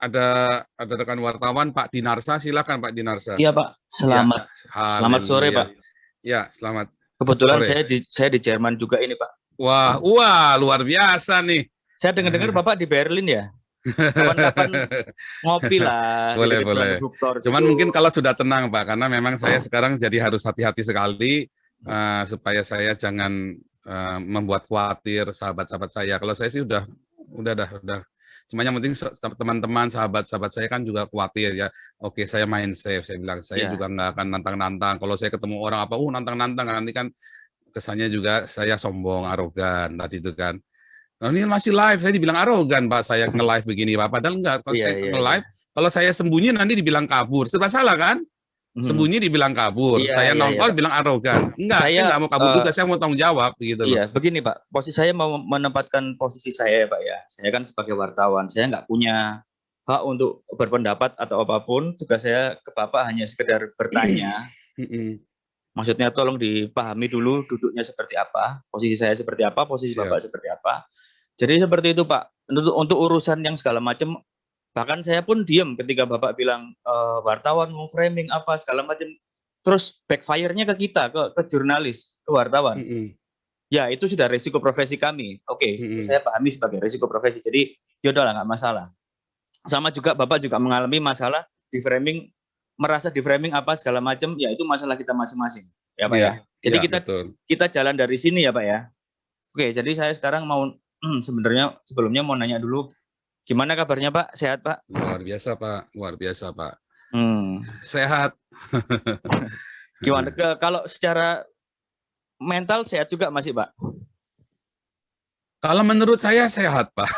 ada rekan wartawan Pak Dinarsa, silakan Pak Dinarsa. Iya Pak, Ya, selamat sore haleluya. Pak. Ya, selamat Kebetulan sore. saya di Jerman juga ini Pak. Wah, luar biasa nih. Saya dengar Bapak di Berlin ya. Kapan-kapan ngopi lah. Boleh, di boleh. Cuman mungkin kalau sudah tenang Pak, karena memang saya sekarang jadi harus hati-hati sekali supaya saya jangan membuat khawatir sahabat-sahabat saya. Kalau saya sih udah. Cuma yang penting teman-teman, sahabat-sahabat saya kan juga khawatir ya. Oke, saya main safe. Saya bilang saya juga nggak akan nantang-nantang. Kalau saya ketemu orang apa, nantang-nantang nanti kan kesannya juga saya sombong, arogan tadi itu kan. Nah, ini masih live, saya dibilang arogan Pak, saya nge-live begini Pak. Padahal enggak, kalau saya nge-live, kalau saya sembunyi nanti dibilang kabur. Serba salah kan? Sembunyi dibilang kabur, saya nongol bilang arogan. Enggak, saya nggak mau kabur juga, saya mau tanggung jawab gitu loh. Iya, begini Pak, posisi saya mau menempatkan posisi saya ya Pak ya. Saya kan sebagai wartawan, saya nggak punya hak untuk berpendapat atau apapun. Tugas saya ke Bapak hanya sekedar bertanya. Maksudnya tolong dipahami dulu duduknya seperti apa, posisi saya seperti apa, posisi Bapak seperti apa. Jadi seperti itu Pak. Untuk urusan yang segala macam, bahkan saya pun diam ketika Bapak bilang wartawan mau framing apa segala macam. Terus backfire-nya ke kita, ke jurnalis, ke wartawan. Ya itu sudah resiko profesi kami. Oke, itu saya pahami sebagai resiko profesi. Jadi yaudahlah nggak masalah. Sama juga Bapak juga mengalami masalah di framing, merasa di framing apa segala macam, ya itu masalah kita masing-masing, ya Pak ya. Jadi kita jalan dari sini ya Pak ya. Oke, jadi saya sekarang mau sebenarnya sebelumnya mau nanya dulu, gimana kabarnya Pak? Sehat Pak? Luar biasa Pak, luar biasa Pak. Sehat. Gimana? Kalau secara mental sehat juga masih Pak? Kalau menurut saya sehat Pak.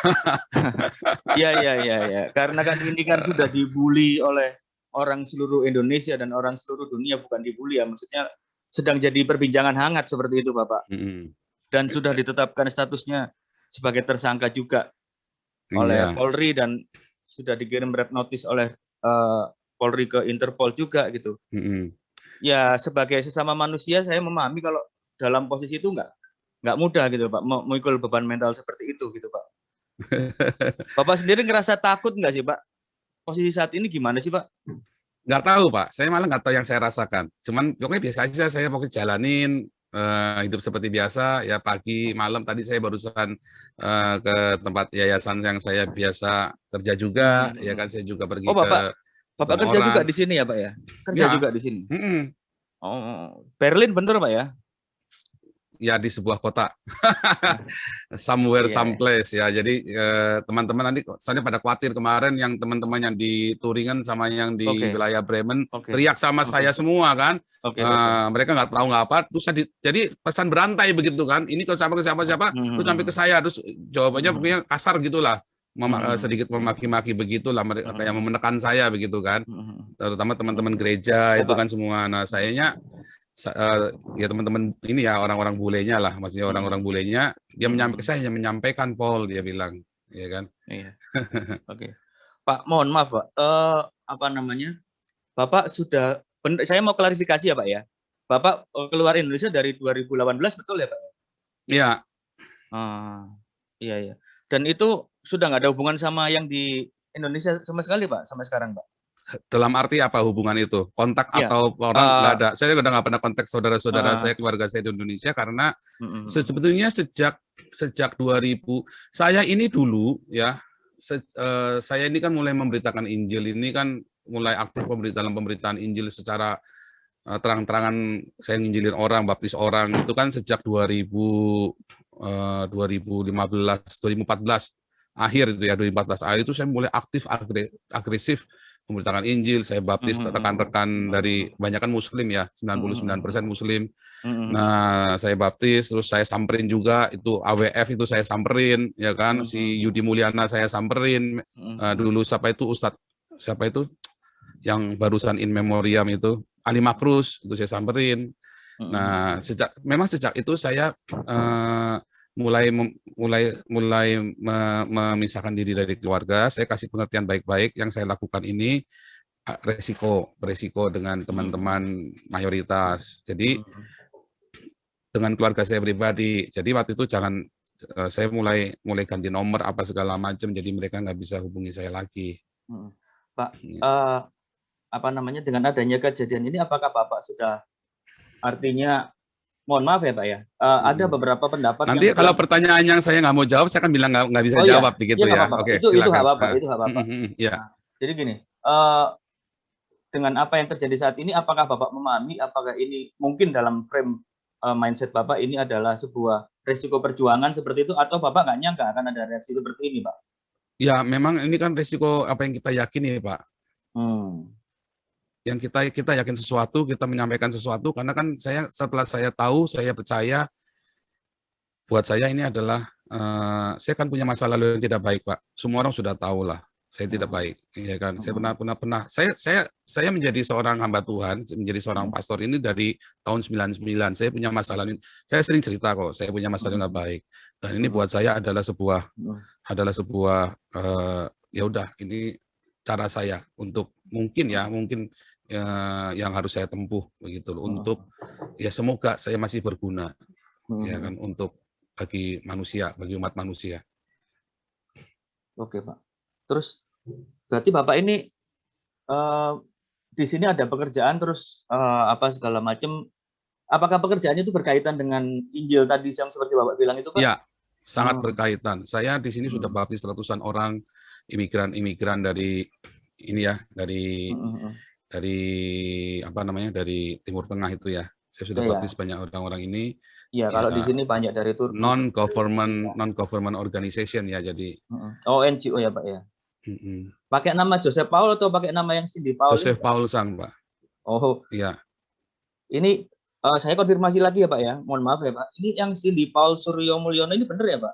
Ya. Karena kan ini kan sudah dibully oleh orang seluruh Indonesia dan orang seluruh dunia, bukan dibully ya, maksudnya sedang jadi perbincangan hangat seperti itu Bapak. Dan sudah ditetapkan statusnya sebagai tersangka juga oleh Polri dan sudah dikirim red notice oleh Polri ke Interpol juga gitu. Ya sebagai sesama manusia saya memahami kalau dalam posisi itu nggak mudah gitu Pak, memikul beban mental seperti itu gitu Pak. Bapak sendiri ngerasa takut nggak sih Pak? Posisi saat ini gimana sih Pak? Nggak tahu Pak, saya malah nggak tahu yang saya rasakan. Cuman pokoknya biasa aja, saya pokoknya jalanin hidup seperti biasa. Ya pagi, malam tadi saya barusan ke tempat yayasan yang saya biasa kerja juga. Ya kan saya juga pergi ke Bapak kerja juga di sini ya Pak ya? Kerja juga di sini. Oh, Berlin bener Pak ya? Ya di sebuah kota, somewhere, someplace ya. Jadi teman-teman nanti, soalnya pada khawatir kemarin yang teman-teman yang di Turingen sama yang di wilayah Bremen teriak sama saya semua kan. Mereka nggak tahu nggak apa. Terus jadi pesan berantai begitu kan. Ini ke siapa, terus sampai ke saya. Terus jawabannya pokoknya kasar gitulah. Sedikit memaki-maki begitulah, kayak menekan saya begitu kan. Terutama teman-teman gereja itu kan semua. Nah sayanya ya teman-teman ini ya orang-orang bulenya lah, maksudnya orang-orang bulenya dia saya menyampaikan Paul, dia bilang, ya kan. Iya. Oke. Pak, mohon maaf Pak, apa namanya? Bapak sudah, saya mau klarifikasi ya Pak ya. Bapak keluar Indonesia dari 2018 betul ya Pak? Iya. Iya. Dan itu sudah nggak ada hubungan sama yang di Indonesia sama sekali Pak, sampai sekarang Pak? Dalam arti apa hubungan itu? Kontak atau orang nggak ada. Saya udah nggak pernah kontak saudara-saudara saya, keluarga saya di Indonesia karena sebetulnya sejak 2000 saya ini dulu ya, saya ini kan mulai memberitakan Injil ini kan mulai aktif dalam pemberitaan Injil secara terang-terangan. Saya nginjilin orang, baptis orang itu kan sejak 2015, 2014 akhir itu ya, 2014 akhir itu saya mulai aktif agresif memberitakan Injil. Saya baptis rekan-rekan dari kebanyakan Muslim ya, 99% Muslim. Nah, saya baptis, terus saya samperin juga, itu AWF itu saya samperin, ya kan, si Yudi Mulyana saya samperin, dulu siapa itu, yang barusan in memoriam itu, Ali Makrus, itu saya samperin. Nah, memang sejak itu saya mulai memisahkan diri dari keluarga. Saya kasih pengertian baik-baik, yang saya lakukan ini beresiko dengan teman-teman mayoritas. Jadi dengan keluarga saya pribadi. Jadi waktu itu saya mulai ganti nomor apa segala macam, jadi mereka nggak bisa hubungi saya lagi. Pak, Ya. apa namanya, dengan adanya kejadian ini apakah Bapak sudah, artinya mohon maaf ya Pak ya, ada beberapa pendapat yang Nanti kalau bilang, pertanyaan yang saya nggak mau jawab, saya akan bilang nggak bisa oh iya, jawab iya begitu nggak ya. apa-apa Pak, Oke, itu hak silakan. Bapak, itu hak Bapak. Ya. Nah, jadi gini, dengan apa yang terjadi saat ini, apakah Bapak memahami apakah ini mungkin dalam frame mindset Bapak ini adalah sebuah resiko perjuangan seperti itu, atau Bapak nggak nyangka akan ada reaksi seperti ini, Pak? Ya, memang ini kan risiko apa yang kita yakini, Pak. Hmm. Yang kita yakin sesuatu, kita menyampaikan sesuatu, karena kan setelah saya tahu, saya percaya, buat saya ini adalah saya kan punya masa lalu yang tidak baik, Pak. Semua orang sudah tahu lah, saya tidak baik, ya kan. Saya pernah saya menjadi seorang hamba Tuhan, menjadi seorang pastor ini dari tahun 99. Saya punya masa lalu, saya sering cerita kok, saya punya masa lalu nggak baik. Dan ini buat saya adalah sebuah ya udah, ini cara saya untuk mungkin yang harus saya tempuh begitu loh, untuk ya semoga saya masih berguna, ya kan, untuk bagi manusia, bagi umat manusia. Oke Pak. Terus berarti Bapak ini di sini ada pekerjaan, terus apa segala macam. Apakah pekerjaannya itu berkaitan dengan Injil tadi yang seperti Bapak bilang itu Pak? Ya, sangat berkaitan. Saya di sini sudah baptis ratusan orang imigran dari ini ya, dari apa namanya, dari Timur Tengah itu ya. Saya sudah baptis banyak orang-orang ini. Iya, kalau di sini banyak dari Turki. Non-government organization ya, jadi. Oh, NGO ya Pak ya. Pakai nama Joseph Paul atau pakai nama yang Cindy Paul? Joseph Paul Sang, Pak. Oh. Iya. Ini saya konfirmasi lagi ya Pak ya. Mohon maaf ya Pak. Ini yang Cindy Paul Suryo Mulyono ini benar ya Pak?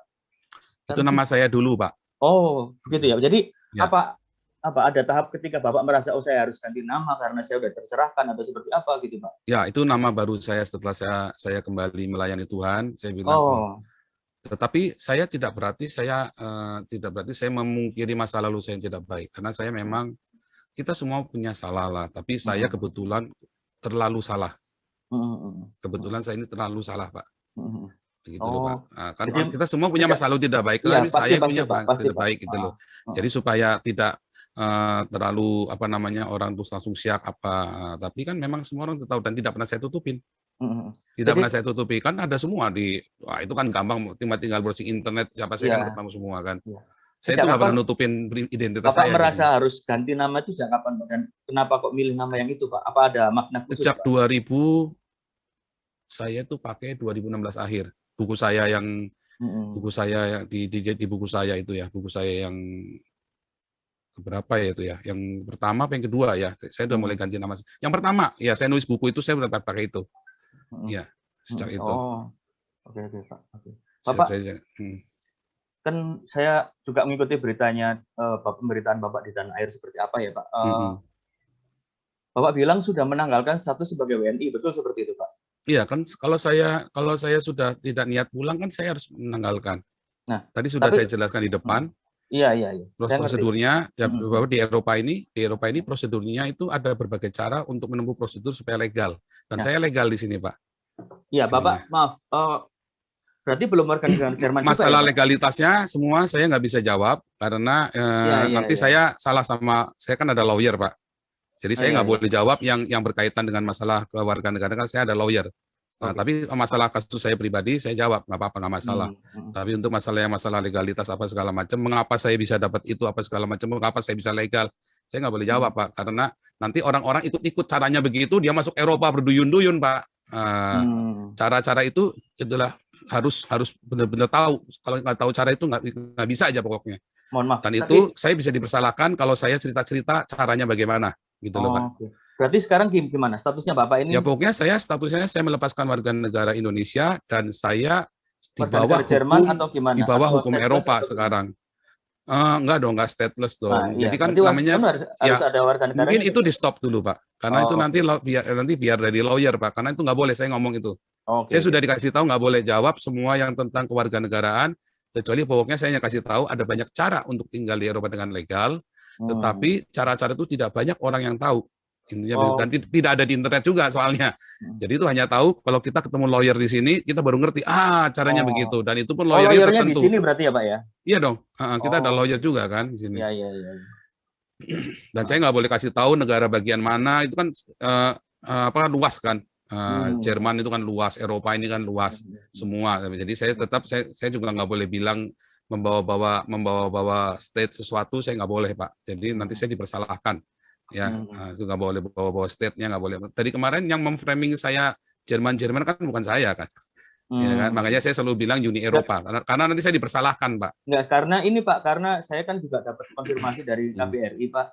Itu nama saya dulu, Pak. Oh, begitu ya. Jadi apa ada tahap ketika Bapak merasa saya harus ganti nama karena saya sudah tercerahkan atau seperti apa gitu Pak? Ya, itu nama baru saya setelah saya kembali melayani Tuhan. Saya bilang, tetapi saya tidak berarti saya memungkiri masa lalu saya yang tidak baik, karena saya memang, kita semua punya salah lah, tapi saya kebetulan terlalu salah. Kebetulan saya ini terlalu salah, Pak. Begitu loh, Pak. Nah, kan jadi, kita semua punya masa lalu tidak baik, tapi saya punya tidak baik gitu loh. Jadi supaya tidak terlalu apa namanya, orang terus langsung siap apa, tapi kan memang semua orang tahu dan tidak pernah saya tutupin. Tidak pernah saya tutupi, kan ada semua wah itu kan gampang, tinggal browsing internet, siapa saya kan ketemu semua kan. Saya itu nggak pernah nutupin identitas saya. Bapak merasa harus ganti nama itu sejak kapan Pak? Dan kenapa kok milih nama yang itu Pak? Apa ada makna khusus? Sejak 2000, saya tuh pakai 2016 akhir. Buku saya yang di buku saya itu ya, buku saya yang berapa ya itu ya, yang pertama apa yang kedua ya, saya udah mulai ganti nama. Yang pertama ya, saya nulis buku itu saya udah pakai itu. Ya, sejak itu. Oke Pak. Bapak, kan saya juga mengikuti beritanya, pemberitaan Bapak di tanah air seperti apa ya Pak. Bapak bilang sudah menanggalkan status sebagai WNI, betul seperti itu Pak? Iya kan, kalau saya sudah tidak niat pulang kan saya harus menanggalkan. Nah, tadi sudah saya jelaskan di depan. Iya. Prosedurnya bahwa di Eropa ini prosedurnya itu ada berbagai cara untuk menempuh prosedur supaya legal. Dan saya legal di sini, Pak. Iya, Bapak, maaf. Berarti belum warga negara Jerman juga. Masalah legalitasnya semua saya nggak bisa jawab karena nanti saya salah saya kan ada lawyer, Pak. Jadi saya nggak boleh jawab yang berkaitan dengan masalah kewarganegaraan, kan saya ada lawyer. Nah, tapi masalah kasus saya pribadi saya jawab, nggak apa-apa, nggak masalah. Tapi untuk masalah legalitas apa segala macam, mengapa saya bisa dapat itu apa segala macam, mengapa saya bisa legal, saya nggak boleh jawab Pak, karena nanti orang-orang ikut caranya begitu, dia masuk Eropa berduyun-duyun Pak. Cara-cara itu itulah harus benar-benar tahu. Kalau nggak tahu cara itu nggak bisa aja pokoknya. Mohon maaf. Dan itu saya bisa dipersalahkan kalau saya cerita-cerita caranya bagaimana, gitu loh Pak. Okay. Berarti sekarang gimana statusnya Bapak ini? Ya pokoknya statusnya saya melepaskan warga negara Indonesia dan saya di bawah Jerman atau gimana? Di bawah hukum Eropa sekarang. Enggak dong, enggak stateless dong. Jadi kan namanya harus ada warga negara. Mungkin itu di stop dulu Pak, karena itu nanti biar dari lawyer Pak, karena itu nggak boleh saya ngomong itu. Saya sudah dikasih tahu nggak boleh jawab semua yang tentang kewarganegaraan, kecuali pokoknya saya hanya kasih tahu ada banyak cara untuk tinggal di Eropa dengan legal, tetapi cara-cara itu tidak banyak orang yang tahu. Dan tidak ada di internet juga soalnya. Jadi itu hanya tahu kalau kita ketemu lawyer di sini, kita baru ngerti caranya begitu. Dan itu pun lawyernya, lawyernya tertentu. Di sini berarti ya Pak ya? Iya dong. Kita ada lawyer juga kan di sini. Iya. Dan saya nggak boleh kasih tahu negara bagian mana, itu kan luas kan. Jerman itu kan luas, Eropa ini kan luas semua. Jadi saya tetap saya juga nggak boleh bilang membawa-bawa state sesuatu, saya nggak boleh Pak. Jadi nanti saya dipersalahkan. Ya, itu nggak boleh bawa-bawa state-nya, nggak boleh. Tadi kemarin yang memframing saya Jerman kan bukan saya kan. Ya kan, makanya saya selalu bilang Uni Eropa karena nanti saya dipersalahkan, Pak. Enggak, karena ini Pak, karena saya kan juga dapat konfirmasi dari KBRI Pak,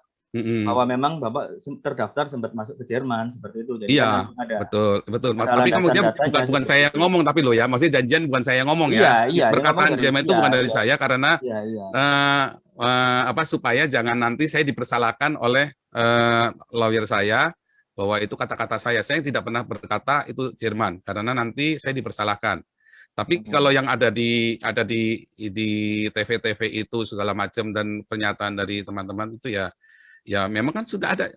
bahwa memang Bapak terdaftar sempat masuk ke Jerman seperti itu. Jadi iya, kan ada, betul. ada Tapi kemudian bukan saya yang ngomong, tapi loh ya, maksudnya janjian bukan saya yang ngomong ya. Perkataan Jerman itu bukan dari saya karena supaya jangan nanti saya dipersalahkan oleh lawyer saya bahwa itu kata-kata saya. Saya tidak pernah berkata itu Jerman karena nanti saya dipersalahkan. Tapi kalau yang ada di TV-TV itu segala macam dan pernyataan dari teman-teman itu ya memang kan sudah ada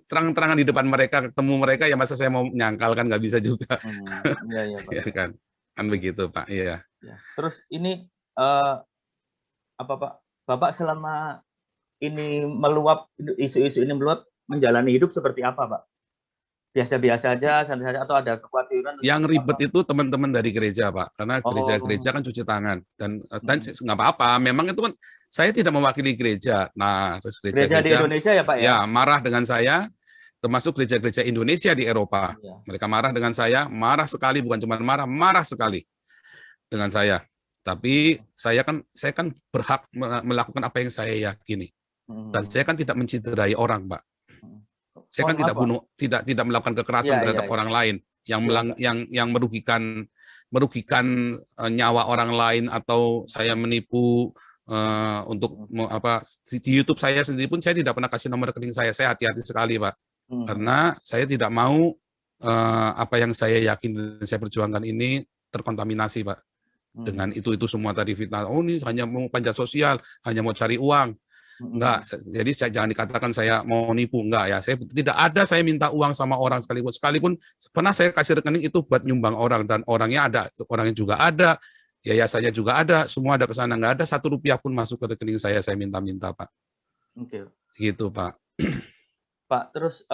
terang-terangan di depan mereka, ketemu mereka, ya masa saya mau menyangkal kan nggak bisa juga. Iya Pak. Ya kan begitu Pak. Iya. Terus ini apa Pak? Bapak selama ini meluap, isu-isu ini meluap, menjalani hidup seperti apa Pak? Biasa-biasa aja, santai saja, atau ada kekhawatiran? Yang ribet itu teman-teman dari gereja Pak, karena gereja-gereja kan cuci tangan dan nggak apa-apa. Memang itu kan saya tidak mewakili gereja. Nah, terus gereja di Indonesia ya Pak ya? Ya, marah dengan saya, termasuk gereja-gereja Indonesia di Eropa. Mereka marah dengan saya, marah sekali, bukan cuma marah sekali dengan saya. Tapi saya kan berhak melakukan apa yang saya yakini. Dan saya kan tidak menciderai orang, Pak. Saya kan tidak melakukan kekerasan terhadap orang lain yang merugikan nyawa orang lain, atau saya menipu untuk di YouTube saya sendiri pun saya tidak pernah kasih nomor rekening saya. Saya hati-hati sekali, Pak. Karena saya tidak mau apa yang saya yakin dan saya perjuangkan ini terkontaminasi, Pak. Dengan itu semua tadi fitnah. Oh, ini hanya mau panjat sosial, hanya mau cari uang. Enggak, jadi jangan dikatakan saya mau nipu, enggak ya. Saya tidak ada saya minta uang sama orang sekalipun pernah saya kasih rekening itu buat nyumbang orang, dan orangnya juga ada, yayasannya juga ada, semua ada ke sana, enggak ada Rp1 pun masuk ke rekening saya minta-minta, Pak. Oke. Gitu, Pak. Pak, terus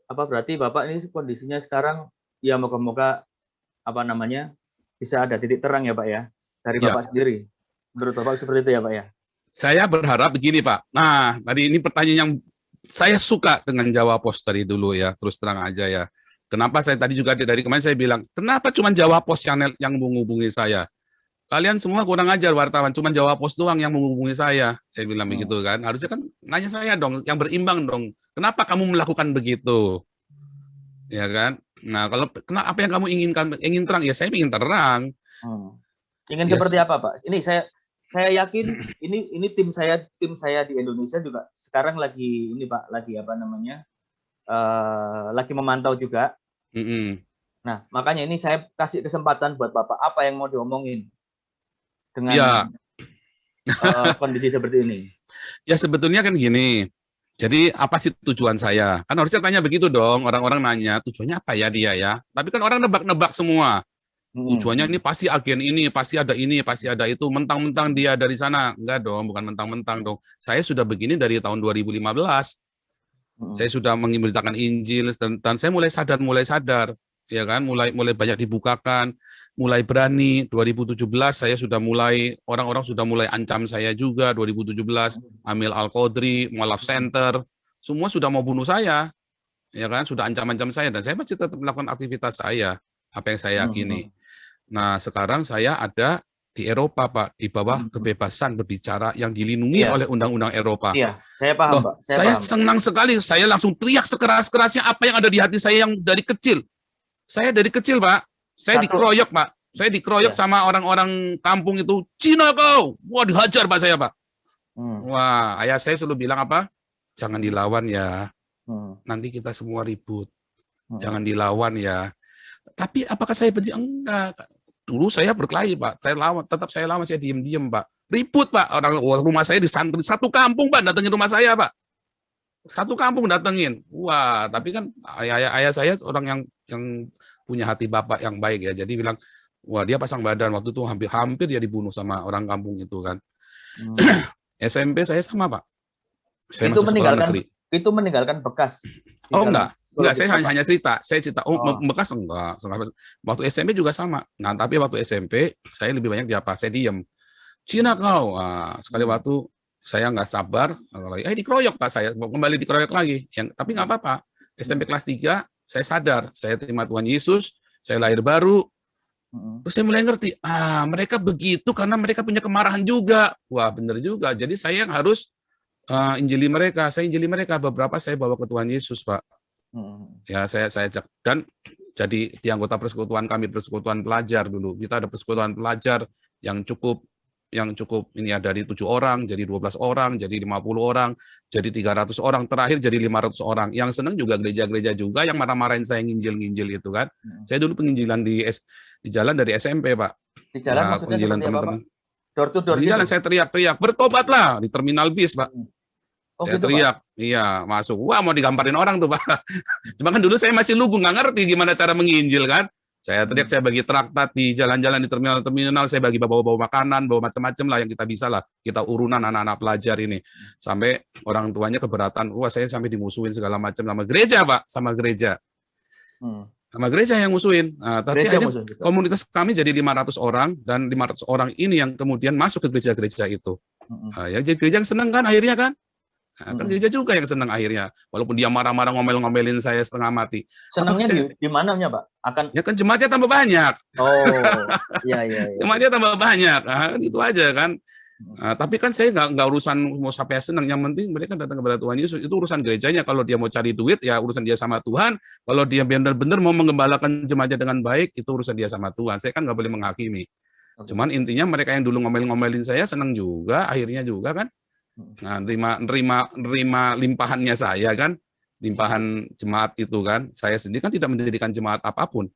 apa berarti Bapak ini kondisinya sekarang ya moga-moga bisa ada titik terang ya Pak ya, dari Bapak sendiri. Menurut Bapak seperti itu ya Pak ya? Saya berharap begini Pak. Nah, tadi ini pertanyaan yang saya suka dengan Jawa Pos tadi dulu ya, terus terang aja ya. Kenapa saya tadi juga dari kemarin saya bilang, kenapa cuma Jawa Pos yang menghubungi saya? Kalian semua kurang ajar wartawan, cuma Jawa Pos doang yang menghubungi saya. Saya bilang begitu kan. Harusnya kan nanya saya dong, yang berimbang dong. Kenapa kamu melakukan begitu? Ya kan? Nah, apa yang kamu inginkan? Ingin terang? Ya saya ingin terang. Ingin seperti apa, Pak? Ini saya yakin ini tim saya di Indonesia juga sekarang lagi ini Pak, lagi lagi memantau juga. Nah, makanya ini saya kasih kesempatan buat Bapak, apa yang mau diomongin dengan kondisi seperti ini. Ya sebetulnya kan gini. Jadi apa sih tujuan saya? Kan harusnya tanya begitu dong, orang-orang nanya, tujuannya apa ya dia ya? Tapi kan orang nebak-nebak semua. Tujuannya ini pasti agen ini, pasti ada itu, mentang-mentang dia dari sana. Enggak dong, bukan mentang-mentang dong. Saya sudah begini dari tahun 2015. Saya sudah memberitakan Injil, dan saya mulai sadar, ya kan, mulai banyak dibukakan, mulai berani. 2017 saya sudah mulai, orang-orang sudah mulai ancam saya juga. 2017 Amil Al-Qadri, Mualaf Center, semua sudah mau bunuh saya, ya kan, sudah ancam-ancam saya, dan saya masih tetap melakukan aktivitas saya, apa yang saya yakini. Nah, sekarang saya ada di Eropa, Pak, di bawah kebebasan berbicara yang dilindungi oleh undang-undang Eropa. Iya, saya paham, Pak. Saya senang sekali, saya langsung teriak sekeras-kerasnya apa yang ada di hati saya yang dari kecil. Saya dari kecil, Pak. Saya dikeroyok, Pak. Saya dikeroyok sama orang-orang kampung itu. Cina kau! Wah, dihajar, Pak, saya, Pak. Wah, ayah saya selalu bilang apa? Jangan dilawan ya. Nanti kita semua ribut. Jangan dilawan ya. Tapi apakah saya benci? Enggak. Dulu saya berkelahi, Pak. Saya lawan, saya diem-diem, Pak. Ribut, Pak. Rumah saya disantri. Satu kampung, Pak, datengin rumah saya, Pak. Satu kampung datengin. Wah, tapi kan ayah saya orang yang punya hati bapak yang baik ya. Jadi bilang, wah dia pasang badan. Waktu itu hampir dia dibunuh sama orang kampung itu kan. SMP saya sama, Pak. Saya Itu masuk sekolah negeri. meninggalkan bekas di Oh dalam enggak, psikologis saya Bapak. hanya cerita. Saya cerita, Oh. bekas enggak. Waktu SMP juga sama. Nah, tapi waktu SMP saya lebih banyak di apa? Saya diem. Cina kau. Nah, sekali waktu saya nggak sabar, dikeroyok Pak saya, mau kembali dikeroyok lagi. Tapi nggak apa-apa. SMP kelas 3, saya sadar, saya terima Tuhan Yesus, saya lahir baru. Terus saya mulai ngerti, mereka begitu karena mereka punya kemarahan juga. Wah, benar juga. Jadi saya yang harus injili mereka. Saya injili mereka. Beberapa saya bawa ke Tuhan Yesus, Pak. Ya, saya ajak. Dan jadi di anggota persekutuan kami, persekutuan pelajar dulu. Kita ada persekutuan pelajar yang cukup ini ya, dari 7 orang, jadi 12 orang, jadi 50 orang, jadi 300 orang, terakhir jadi 500 orang. Yang senang juga gereja-gereja juga yang marah-marahin saya nginjil-nginjil itu kan. Saya dulu penginjilan di jalan dari SMP, Pak. Di jalan maksudnya penginjilan seperti apa, Pak? teman-teman. Door to door Di jalan gitu? saya teriak-teriak, bertobatlah di terminal bis, Pak. Oh Saya gitu, teriak, Pak? iya, masuk. Wah, mau digambarin orang tuh, Pak. Cuma kan dulu saya masih lugu, nggak ngerti gimana cara menginjil kan. Saya teriak, saya bagi traktat di jalan-jalan di terminal-terminal, saya bagi bawa-bawa makanan, bawa macam-macam lah yang kita bisa lah. Kita urunan anak-anak pelajar ini. Sampai orang tuanya keberatan, wah saya sampai dimusuhin segala macam sama gereja, Pak, sama gereja. Sama gereja yang musuhin. Tapi akhirnya komunitas kami jadi 500 orang, dan 500 orang ini yang kemudian masuk ke gereja-gereja itu. Ya, jadi gereja yang senang kan akhirnya kan. Kan gereja juga yang senang akhirnya, walaupun dia marah-marah ngomel-ngomelin saya setengah mati. Senangnya di mananya, Pak? Ya kan jemaatnya tambah banyak. Oh, iya. Jemaatnya tambah banyak, itu aja kan. Tapi kan saya nggak urusan mau sampai senang, yang penting mereka datang kepada Tuhan Yesus. Itu urusan gerejanya. Kalau dia mau cari duit, ya urusan dia sama Tuhan. Kalau dia benar-benar mau mengembalakan jemaatnya dengan baik, itu urusan dia sama Tuhan. Saya kan nggak boleh menghakimi. Cuman intinya mereka yang dulu ngomel-ngomelin saya senang juga, akhirnya juga kan. Nah, nerima limpahannya saya kan, limpahan jemaat itu kan. Saya sendiri kan tidak mendirikan jemaat apapun,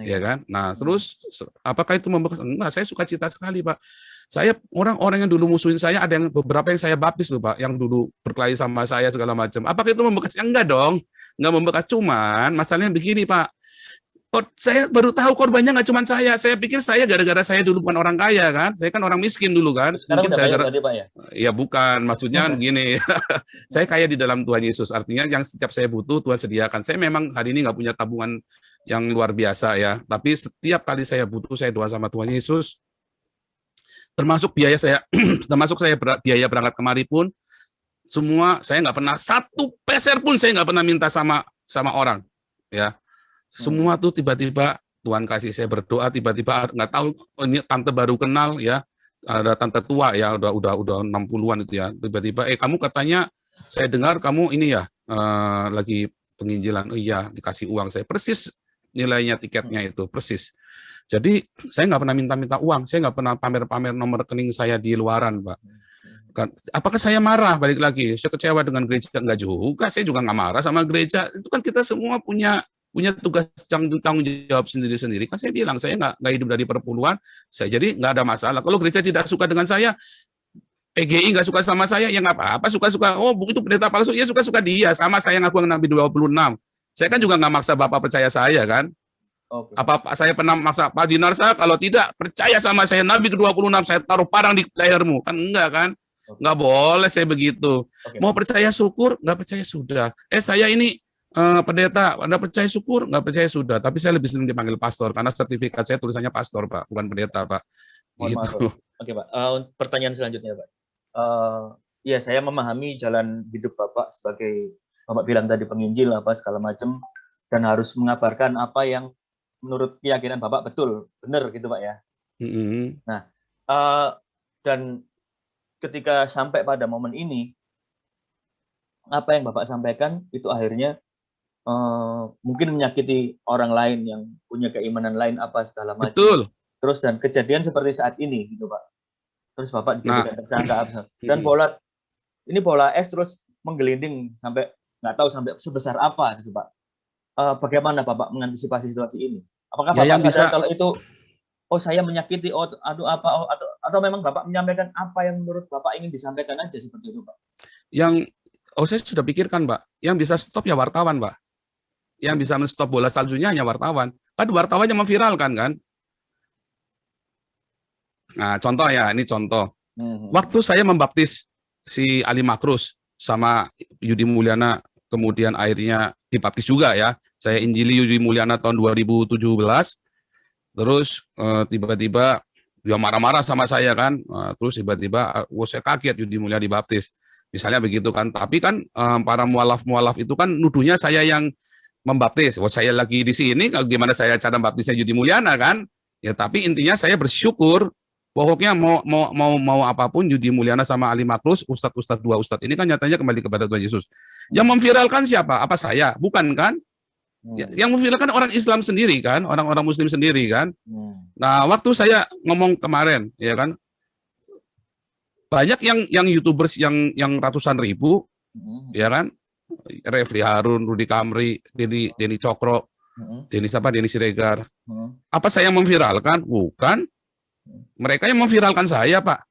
ya kan. Nah, terus apakah itu membekas? Enggak, saya suka cita sekali, Pak. Saya orang-orang yang dulu musuhin saya, ada yang beberapa yang saya baptis loh, Pak, yang dulu berkelahi sama saya segala macam. Apakah itu membekas? Ya, enggak dong, enggak membekas. Cuman masalahnya begini, Pak. Saya baru tahu korbannya nggak cuma saya. Saya pikir saya gara-gara saya dulu bukan orang kaya kan. Saya kan orang miskin dulu kan. Sekarang mungkin udah kaya berarti, Pak ya? Ya bukan, maksudnya gini. Saya kaya di dalam Tuhan Yesus. Artinya yang setiap saya butuh Tuhan sediakan. Saya memang hari ini nggak punya tabungan yang luar biasa ya. Tapi setiap kali saya butuh, saya doa sama Tuhan Yesus. Termasuk biaya saya, biaya berangkat kemari pun, semua saya nggak pernah satu peser pun saya nggak pernah minta sama orang, ya. Semua tuh tiba-tiba Tuhan kasih. Saya berdoa tiba-tiba nggak tahu, ini tante baru kenal ya, ada tante tua ya, udah 60-an itu ya. Tiba-tiba kamu katanya saya dengar kamu ini ya lagi penginjilan. Oh iya, dikasih uang saya persis nilainya tiketnya itu persis. Jadi saya nggak pernah minta-minta uang, saya nggak pernah pamer-pamer nomor rekening saya di luaran, Pak. Apakah saya marah? Balik lagi, saya kecewa dengan gereja? Enggak juga, saya juga nggak marah sama gereja. Itu kan kita semua punya tugas tanggung jawab sendiri-sendiri. Kan saya bilang, saya nggak hidup dari perpuluhan, saya jadi nggak ada masalah. Kalau gereja tidak suka dengan saya, PGI nggak suka sama saya, ya nggak apa-apa, suka-suka. Oh, itu pendeta palsu, ya suka-suka dia. Sama saya ngaku Nabi 26. Saya kan juga nggak maksa Bapak percaya saya kan. Apa saya pernah maksa Pak Dinarsa, kalau tidak percaya sama saya Nabi ke-26, saya taruh parang di lehermu. Kan enggak kan? Nggak boleh saya begitu. Mau percaya syukur, nggak percaya sudah. Saya ini pendeta, Anda percaya syukur, nggak percaya sudah. Tapi saya lebih sering dipanggil pastor, karena sertifikat saya tulisannya pastor, Pak, bukan pendeta, Pak. Gitu. Oke, Pak. Pertanyaan selanjutnya, Pak. Ya, saya memahami jalan hidup Bapak sebagai, Bapak bilang tadi penginjil, apa segala macam, dan harus mengabarkan apa yang menurut keyakinan Bapak betul, benar gitu, Pak ya. Nah, dan ketika sampai pada momen ini, apa yang Bapak sampaikan itu akhirnya mungkin menyakiti orang lain yang punya keimanan lain apa segala macam. Betul. Terus dan kejadian seperti saat ini gitu, Pak. Terus Bapak dijadikan tersangka dan bola es terus menggelinding sampai nggak tahu sampai sebesar apa gitu, Pak. Bagaimana Bapak mengantisipasi situasi ini? Apakah Bapak sadar kalau itu saya menyakiti atau memang Bapak menyampaikan apa yang menurut Bapak ingin disampaikan aja seperti itu, Pak? Saya sudah pikirkan, Pak. Yang bisa stop ya wartawan, Pak. Yang bisa men-stop bola saljunya hanya wartawan. Kan wartawannya memviralkan kan? Nah, contoh ya, ini contoh. Waktu saya membaptis si Ali Makrus sama Yudi Mulyana kemudian akhirnya dibaptis juga ya. Saya injili Yudi Mulyana tahun 2017. Terus tiba-tiba dia marah-marah sama saya kan. Terus tiba-tiba saya kaget Yudi Mulyana dibaptis. Misalnya begitu kan. Tapi kan para mualaf-mualaf itu kan nuduhnya saya yang membaptis. Saya lagi di sini, gimana saya cara baptisnya Yudi Mulyana kan? Ya tapi intinya saya bersyukur. Pokoknya mau apapun Yudi Mulyana sama Ali Makrus, ustadz dua ustadz ini kan nyatanya kembali kepada Tuhan Yesus. Yang memviralkan siapa? Apa saya? Bukan kan? Yang memviralkan orang Islam sendiri kan, orang-orang Muslim sendiri kan. Nah, waktu saya ngomong kemarin, ya kan, banyak yang YouTubers yang ratusan ribu, ya kan, Refli Harun, Rudy Kamri, Denny Cokro, Denny Siregar. Apa saya yang memviralkan? Bukan. Mereka yang memviralkan saya, Pak.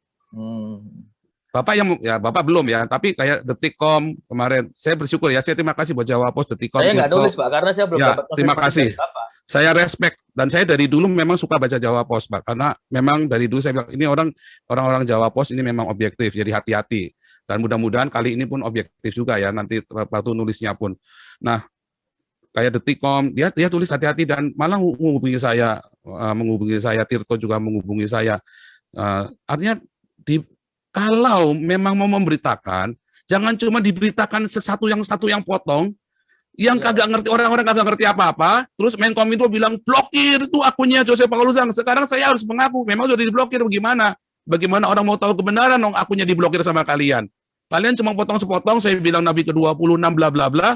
Bapak Bapak belum ya, tapi kayak Detikcom kemarin, saya bersyukur ya, saya terima kasih buat Jawapos, Detikcom. Saya nggak nulis, Pak, karena saya belum ya, dapat. Terima kasih. Saya respect dan saya dari dulu memang suka baca Jawapos, Pak, karena memang dari dulu saya bilang ini orang-orang Jawapos ini memang objektif, jadi hati-hati. Dan mudah-mudahan kali ini pun objektif juga ya, nanti waktu nulisnya pun. Nah, kayak Detikcom, dia tulis hati-hati dan malah menghubungi saya, Tirto juga menghubungi saya. Artinya kalau memang mau memberitakan, jangan cuma diberitakan satu yang potong, yang kagak ngerti, orang-orang kagak ngerti apa-apa, terus Menkominfo bilang blokir itu akunnya Joseph Panguruzang. Sekarang saya harus mengaku, memang sudah diblokir, bagaimana? Bagaimana orang mau tahu kebenaran dong akunnya diblokir sama kalian? Kalian cuma potong sepotong, saya bilang Nabi ke-26 bla bla bla.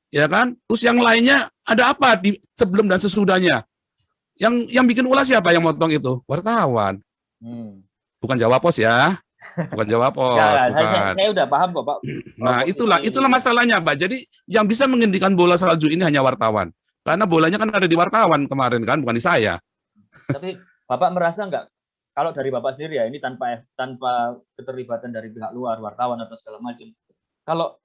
Ya kan? Terus yang lainnya ada apa di sebelum dan sesudahnya? Yang bikin ulas siapa yang motong itu? Wartawan. Bukan Jawapos ya. Bukan Jawapos. Bukan. Saya udah paham kok, Pak. Nah, itulah masalahnya, Pak. Jadi yang bisa menghentikan bola salju ini hanya wartawan. Karena bolanya kan ada di wartawan kemarin kan, bukan di saya. Tapi Bapak merasa nggak, kalau dari Bapak sendiri ya, ini tanpa keterlibatan dari pihak luar, wartawan atau segala macam. Kalau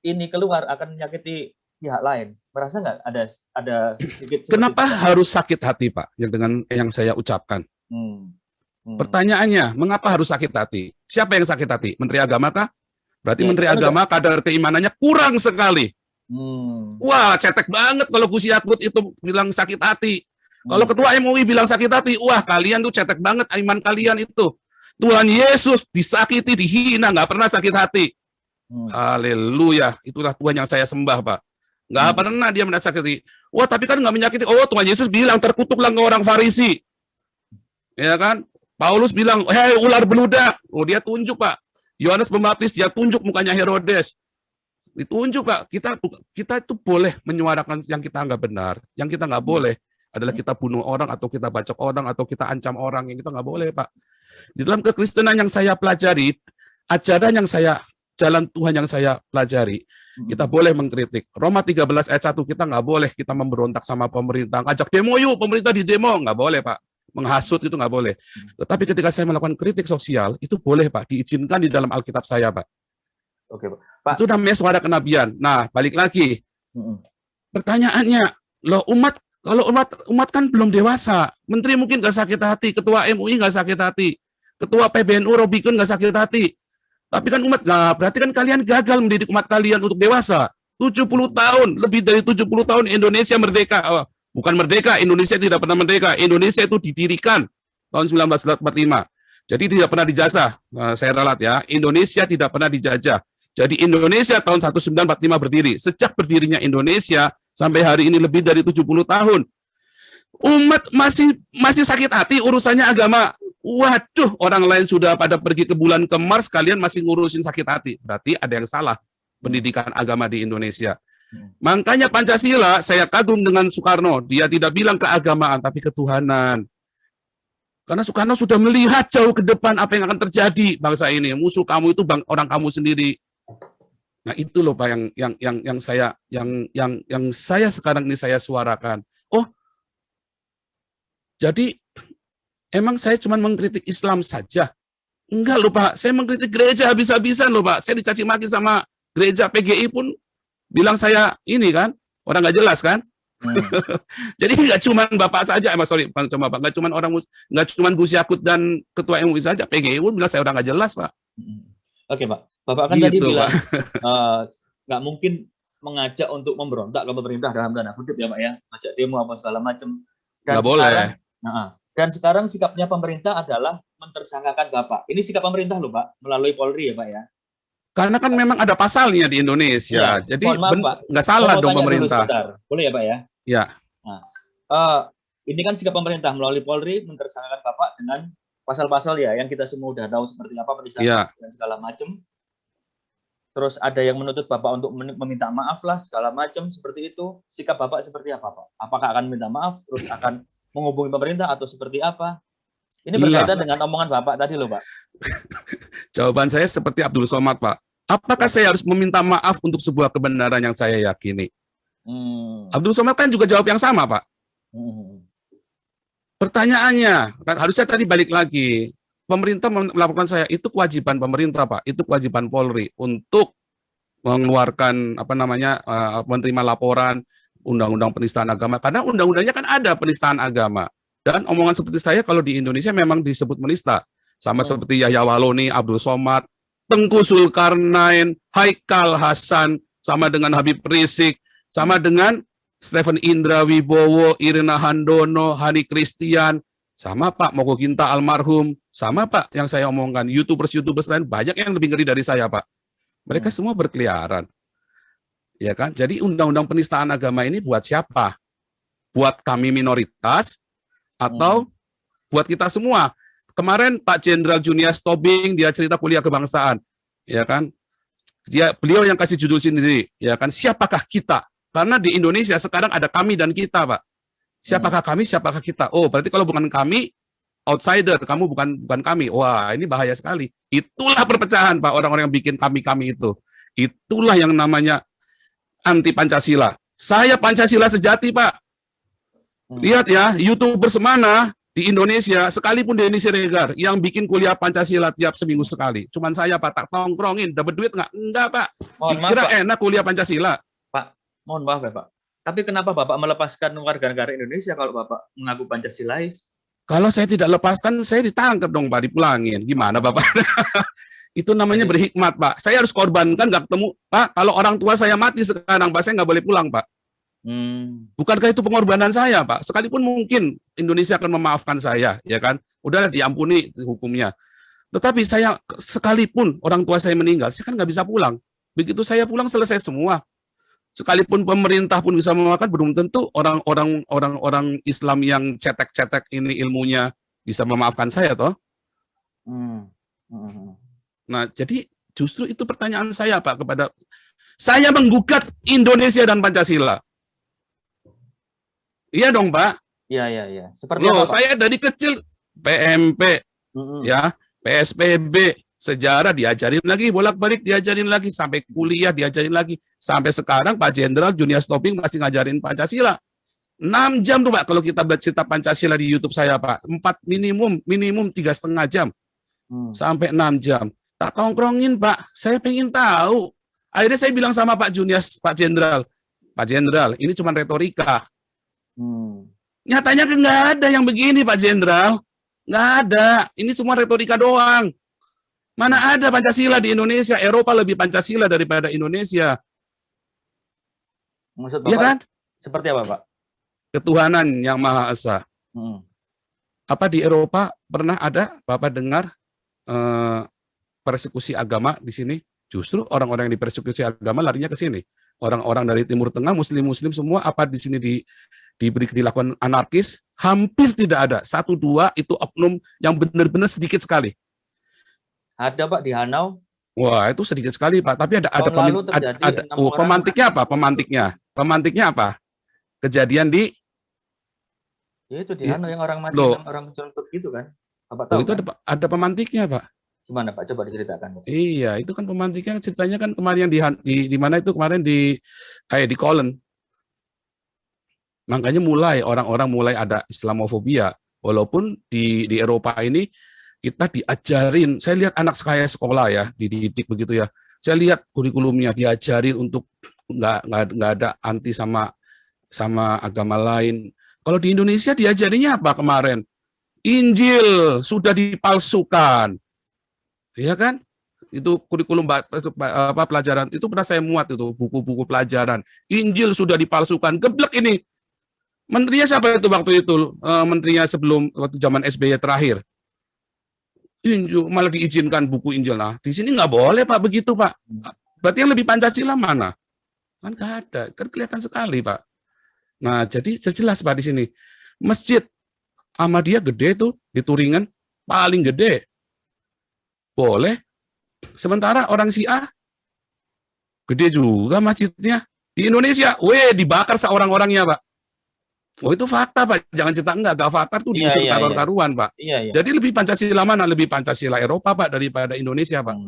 ini keluar akan menyakiti pihak lain, merasa nggak ada sedikit? Kenapa harus sakit hati, Pak? Yang saya ucapkan. Pertanyaannya, mengapa harus sakit hati? Siapa yang sakit hati? Menteri Agama kah? Berarti Menteri Agama kadar keimanannya kurang sekali. Wah, cetek banget kalau Gus Yakut itu bilang sakit hati. Kalau Ketua MUI bilang sakit hati, wah kalian tuh cetek banget iman kalian itu. Tuhan Yesus disakiti, dihina, nggak pernah sakit hati. Haleluya, itulah Tuhan yang saya sembah, Pak. Nggak pernah dia menyakiti. Wah, tapi kan nggak menyakiti. Oh, Tuhan Yesus bilang, terkutuklah orang Farisi. Ya kan? Paulus bilang, hei ular beludak. Oh, dia tunjuk, Pak. Yohanes Pembaptis, dia tunjuk mukanya Herodes. Ditunjuk, Pak. Kita itu boleh menyuarakan yang kita nggak benar. Yang kita nggak boleh adalah kita bunuh orang, atau kita bacok orang, atau kita ancam orang. Yang kita nggak boleh, Pak. Di dalam kekristenan yang saya pelajari, ajaran yang jalan Tuhan yang saya pelajari, kita boleh mengkritik. Roma 13 ayat 1, kita nggak boleh kita memberontak sama pemerintah. Ajak demo yuk, pemerintah di demo. Nggak boleh, Pak. Menghasut itu nggak boleh. Tetapi ketika saya melakukan kritik sosial, itu boleh, Pak. Diizinkan di dalam Alkitab saya, Pak. Oke, Pak. Itu namanya suara kenabian. Nah, balik lagi. Pertanyaannya, loh kalau umat kan belum dewasa. Menteri mungkin nggak sakit hati, Ketua MUI nggak sakit hati, Ketua PBNU Robikun nggak sakit hati. Tapi kan umat, nah berarti kan kalian gagal mendidik umat kalian untuk dewasa. 70 tahun, lebih dari 70 tahun Indonesia merdeka. Oh, bukan merdeka, Indonesia tidak pernah merdeka. Indonesia itu didirikan tahun 1945. Jadi tidak pernah dijajah. Saya ralat ya, Indonesia tidak pernah dijajah. Jadi Indonesia tahun 1945 berdiri. Sejak berdirinya Indonesia sampai hari ini lebih dari 70 tahun. Umat masih sakit hati urusannya agama. Waduh, orang lain sudah pada pergi ke bulan, ke Mars, kalian masih ngurusin sakit hati. Berarti ada yang salah pendidikan agama di Indonesia. Makanya Pancasila, saya kagum dengan Soekarno. Dia tidak bilang keagamaan, tapi ketuhanan. Karena Soekarno sudah melihat jauh ke depan apa yang akan terjadi bangsa ini. Musuh kamu itu orang kamu sendiri. Nah itu loh Pak yang saya sekarang ini saya suarakan. Oh, jadi emang saya cuma mengkritik Islam saja? Enggak loh Pak, saya mengkritik gereja habis-habisan loh Pak. Saya dicaci maki sama gereja, PGI pun bilang saya ini kan, orang nggak jelas kan? Jadi nggak cuma Bapak saja, nggak cuma Gus Yakut dan Ketua MUI saja, PGI pun bilang saya orang nggak jelas Pak. Oke, Pak. Bapak kan tadi Gitu, bilang Pak. nggak mungkin mengajak untuk memberontak ke pemerintah dalam tanda kutip ya, Pak ya, ngajak demo apa segala macam. Dan Nggak boleh. sekarang sikapnya pemerintah adalah mentersangkakan Bapak. Ini sikap pemerintah loh, Pak, melalui Polri ya, Pak ya. Karena kan memang ada pasalnya di Iya, Indonesia. Jadi mohon maaf Pak, nggak saya salah mau dong tanya dulu pemerintah. sebentar, boleh ya Pak ya? Ya, Nah, eh, ini kan sikap pemerintah melalui Polri mentersangkakan Bapak dengan pasal-pasal ya yang kita semua udah tahu seperti apa penistaan ya. dan segala macam. Terus ada yang menuntut Bapak untuk meminta maaf lah segala macam seperti itu. Sikap Bapak seperti apa Pak? Apakah akan minta maaf terus akan menghubungi pemerintah atau seperti apa? Ini berkaitan dengan omongan Bapak tadi loh Pak. Jawaban saya seperti Abdul Somad, Pak. Apakah saya harus meminta maaf untuk sebuah kebenaran yang saya yakini? Abdul Somad kan juga jawab yang sama, Pak. Pertanyaannya, harusnya tadi balik lagi. Pemerintah melakukan saya, itu kewajiban pemerintah, Pak. Itu kewajiban Polri untuk mengeluarkan menerima laporan undang-undang penistaan agama, karena undang-undangnya kan ada penistaan agama. Dan omongan seperti saya kalau di Indonesia memang disebut menista, sama seperti Yahya Waloni, Abdul Somad, Tengku Zulkarnain, Haikal Hasan, sama dengan Habib Rizik, sama dengan Stephen Indra Wibowo, Irina Handono, Hani Christian, sama Pak Mogoginta almarhum, sama Pak yang saya omongkan, YouTubers lain banyak yang lebih ngeri dari saya, Pak. Mereka semua berkeliaran. Ya kan? Jadi undang-undang penistaan agama ini buat siapa? Buat kami minoritas atau buat kita semua? Kemarin Pak Jenderal Junius Tobing dia cerita kuliah kebangsaan, ya kan? Beliau yang kasih judul sendiri, ya kan? Siapakah kita? Karena di Indonesia sekarang ada kami dan kita, Pak. Siapakah kami? Siapakah kita? Oh, berarti kalau bukan kami, outsider, kamu bukan kami. Wah, ini bahaya sekali. Itulah perpecahan, Pak, orang-orang yang bikin kami itu. Itulah yang namanya anti Pancasila. Saya Pancasila sejati, Pak. Lihat ya, YouTuber semana di Indonesia, sekalipun Denny Siregar, yang bikin kuliah Pancasila tiap seminggu sekali. Cuman saya, Pak, tak tongkrongin, dapat duit nggak? Enggak, Pak. Dikira enak kuliah Pancasila. Pak, mohon maaf ya, Pak. Tapi kenapa Bapak melepaskan warga negara Indonesia kalau Bapak mengaku Pancasilais? Kalau saya tidak lepaskan, saya ditangkap dong, Pak, dipulangin. Gimana, Bapak? Itu namanya berhikmat, Pak. Saya harus korbankan, nggak ketemu. Pak, kalau orang tua saya mati sekarang, Pak, saya nggak boleh pulang, Pak. Bukankah itu pengorbanan saya, Pak? Sekalipun mungkin Indonesia akan memaafkan saya, ya kan? Udahlah, diampuni hukumnya. Tetapi saya, sekalipun orang tua saya meninggal, saya kan nggak bisa pulang. Begitu saya pulang, selesai semua. Sekalipun pemerintah pun bisa memaafkan, belum tentu orang-orang Islam yang cetek-cetek ini ilmunya bisa memaafkan saya, toh. Nah, jadi justru itu pertanyaan saya, Pak, kepada saya menggugat Indonesia dan Pancasila. Iya dong, Pak. Iya. Seperti apa, Pak? Saya dari kecil PMP, ya, PSBB, sejarah diajarin lagi, bolak-balik diajarin lagi, sampai kuliah diajarin lagi. Sampai sekarang Pak Jenderal Junius Tobing masih ngajarin Pancasila. 6 jam tuh, Pak, kalau kita baca Pancasila di YouTube saya, Pak. 4 minimum 3,5 jam. Sampai 6 jam. Tak tongkrongin, Pak. Saya pengen tahu. Akhirnya saya bilang sama Pak Junius, Pak Jenderal, ini cuma retorika. Nyatanya kan nggak ada yang begini, Pak Jenderal. Nggak ada. Ini semua retorika doang. Mana ada Pancasila di Indonesia? Eropa lebih Pancasila daripada Indonesia. Maksud Bapak, ya kan? Seperti apa, Pak? Ketuhanan yang Maha Esa. Apa di Eropa pernah ada Bapak dengar persekusi agama di sini? Justru orang-orang yang dipersekusi agama larinya ke sini. Orang-orang dari Timur Tengah, Muslim-Muslim semua, apa di sini dilakukan anarkis? Hampir tidak ada. 1-2 itu oknum yang benar-benar sedikit sekali. Ada, Pak, di Hanau. Wah, itu sedikit sekali, Pak. Tapi ada pemantiknya apa? Pemantiknya apa? Kejadian di ya itu di Hanau yang orang mati, orang contoh gitu kan? Bapak tahu? Itu kan? ada pemantiknya, Pak. Gimana, Pak? Coba diceritakan. Iya, itu kan pemantiknya ceritanya kan kemarin yang di mana itu kemarin di Kolen. Makanya orang-orang mulai ada Islamofobia. Walaupun di Eropa ini kita diajarin, saya lihat anak saya sekolah ya, dididik begitu ya. Saya lihat kurikulumnya diajarin untuk nggak ada anti sama agama lain. Kalau di Indonesia diajarinya apa kemarin? Injil sudah dipalsukan. Ya kan? itu kurikulum apa pelajaran itu pernah saya muat itu buku-buku pelajaran. Injil sudah dipalsukan, geblek ini. Menterinya siapa itu waktu itu? Menterinya sebelum waktu zaman SBY terakhir. Injil malah diizinkan buku Injil. Nah, di sini nggak boleh Pak begitu Pak. Berarti yang lebih Pancasila mana? Kan nggak ada, kan kelihatan sekali Pak. Nah, jadi jelas Pak di sini. Masjid Ahmadiyah gede tuh di Turingan, paling gede. Boleh. Sementara orang Syiah gede juga masjidnya. Di Indonesia, dibakar seorang-orangnya Pak. Oh itu fakta Pak, jangan cerita enggak fakta tuh diusir karuan Pak. Jadi lebih Pancasila mana? Lebih Pancasila Eropa Pak daripada Indonesia Pak.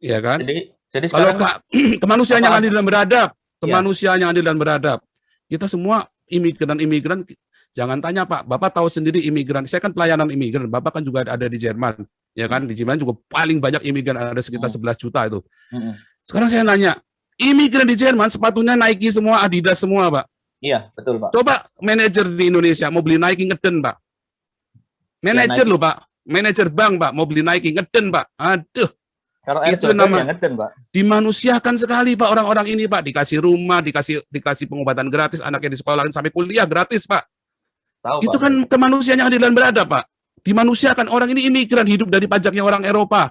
Iya kan? Jadi kalau sekarang, kemanusiaan yang adil dan beradab, kemanusiaan yang adil dan beradab. Kita semua imigran, jangan tanya Pak, Bapak tahu sendiri imigran. Saya kan pelayanan imigran, Bapak kan juga ada di Jerman, ya kan? Di Jerman juga paling banyak imigran, ada sekitar 11 juta itu. Sekarang saya nanya, imigran di Jerman sepatunya Nike semua, Adidas semua Pak. Iya, betul Pak. Coba manajer di Indonesia mau beli Nike ngeden Pak. Manajer loh Pak, manajer bank Pak, mau beli Nike ngeden Pak. Aduh. Kalau itu nama ngeden Pak. Dimanusiakan sekali Pak orang-orang ini Pak, dikasih rumah, dikasih pengobatan gratis, anaknya di sekolahin sampai kuliah gratis Pak. Tahu, itu Pak, kan kemanusiaan yang adil dan beradab Pak. Dimanusiakan, orang ini imigran hidup dari pajaknya orang Eropa.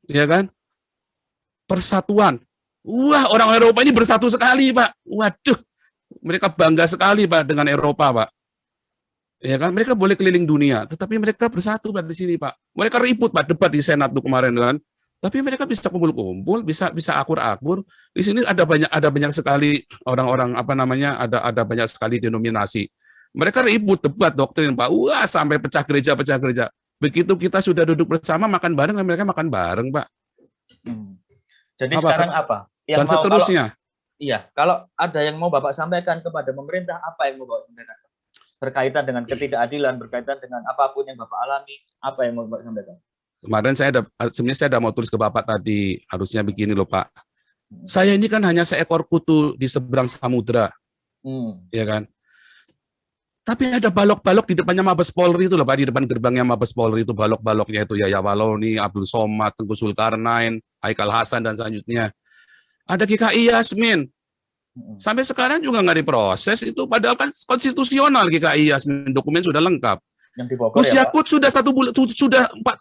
Ya kan? Persatuan. Wah, orang Eropa ini bersatu sekali, Pak. Waduh, mereka bangga sekali, Pak, dengan Eropa, Pak. Ya kan, mereka boleh keliling dunia, tetapi mereka bersatu, Pak, di sini, Pak. Mereka ribut, Pak, debat di Senat tuh kemarin, kan. Tapi mereka bisa kumpul-kumpul, bisa akur-akur. Di sini ada banyak sekali orang-orang ada banyak sekali denominasi. Mereka ribut debat doktrin, Pak. Wah, sampai pecah gereja. Begitu kita sudah duduk bersama makan bareng, mereka makan bareng, Pak. Jadi sekarang apa? Yang dan seterusnya. Kalau ada yang mau Bapak sampaikan kepada pemerintah, apa yang mau Bapak sampaikan? Berkaitan dengan ketidakadilan, berkaitan dengan apapun yang Bapak alami, apa yang mau Bapak sampaikan? Kemarin sebenarnya saya mau tulis ke Bapak tadi, harusnya begini loh Pak. Saya ini kan hanya seekor kutu di seberang samudra, ya kan? Tapi ada balok-balok di depannya Mabes Polri itu loh Pak, di depan gerbangnya Mabes Polri itu balok-baloknya itu ya Waloni, Abdul Somad, Tengku Zulkarnain, Haikal Hasan dan selanjutnya. Ada GKI Yasmin. Sampai sekarang juga nggak diproses itu, padahal kan konstitusional GKI Yasmin, dokumen sudah lengkap. Gus Yakut sudah 1 bulan,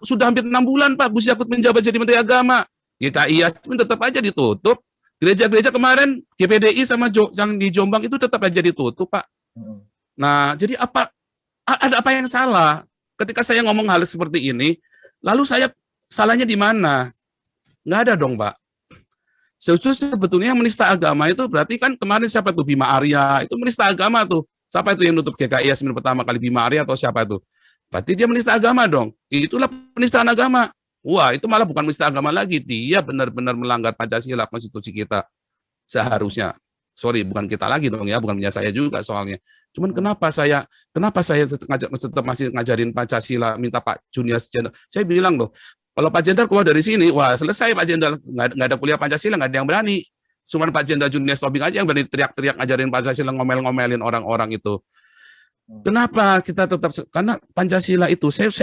sudah hampir 6 bulan Pak Gus Yakut menjabat jadi Menteri Agama. GKI Yasmin tetap aja ditutup. Gereja-gereja kemarin GPDI sama yang di Jombang itu tetap aja ditutup Pak. Nah, jadi ada apa yang salah ketika saya ngomong hal seperti ini? Lalu saya salahnya di mana? Nggak ada dong, Pak. Sebetulnya menista agama itu berarti kan kemarin siapa tuh Bima Arya itu menista agama tuh. Siapa itu yang nutup GKI Yasmin pertama kali, Bima Arya atau siapa itu? Berarti dia menista agama dong. Itulah penistaan agama. Wah, itu malah bukan menista agama lagi. Dia benar-benar melanggar Pancasila, konstitusi kita. Seharusnya. Sorry, bukan kita lagi dong ya, bukan punya saya juga soalnya. Cuman kenapa saya tetap masih ngajarin Pancasila, minta Pak Junior Jenderal. Saya bilang loh, kalau Pak Jenderal keluar dari sini, wah selesai Pak Jenderal, nggak ada kuliah Pancasila, nggak ada yang berani. Cuman Pak Jenderal Junior Tobing aja yang berani teriak-teriak ngajarin Pancasila, ngomel-ngomelin orang-orang itu. Kenapa kita tetap, karena Pancasila itu, saya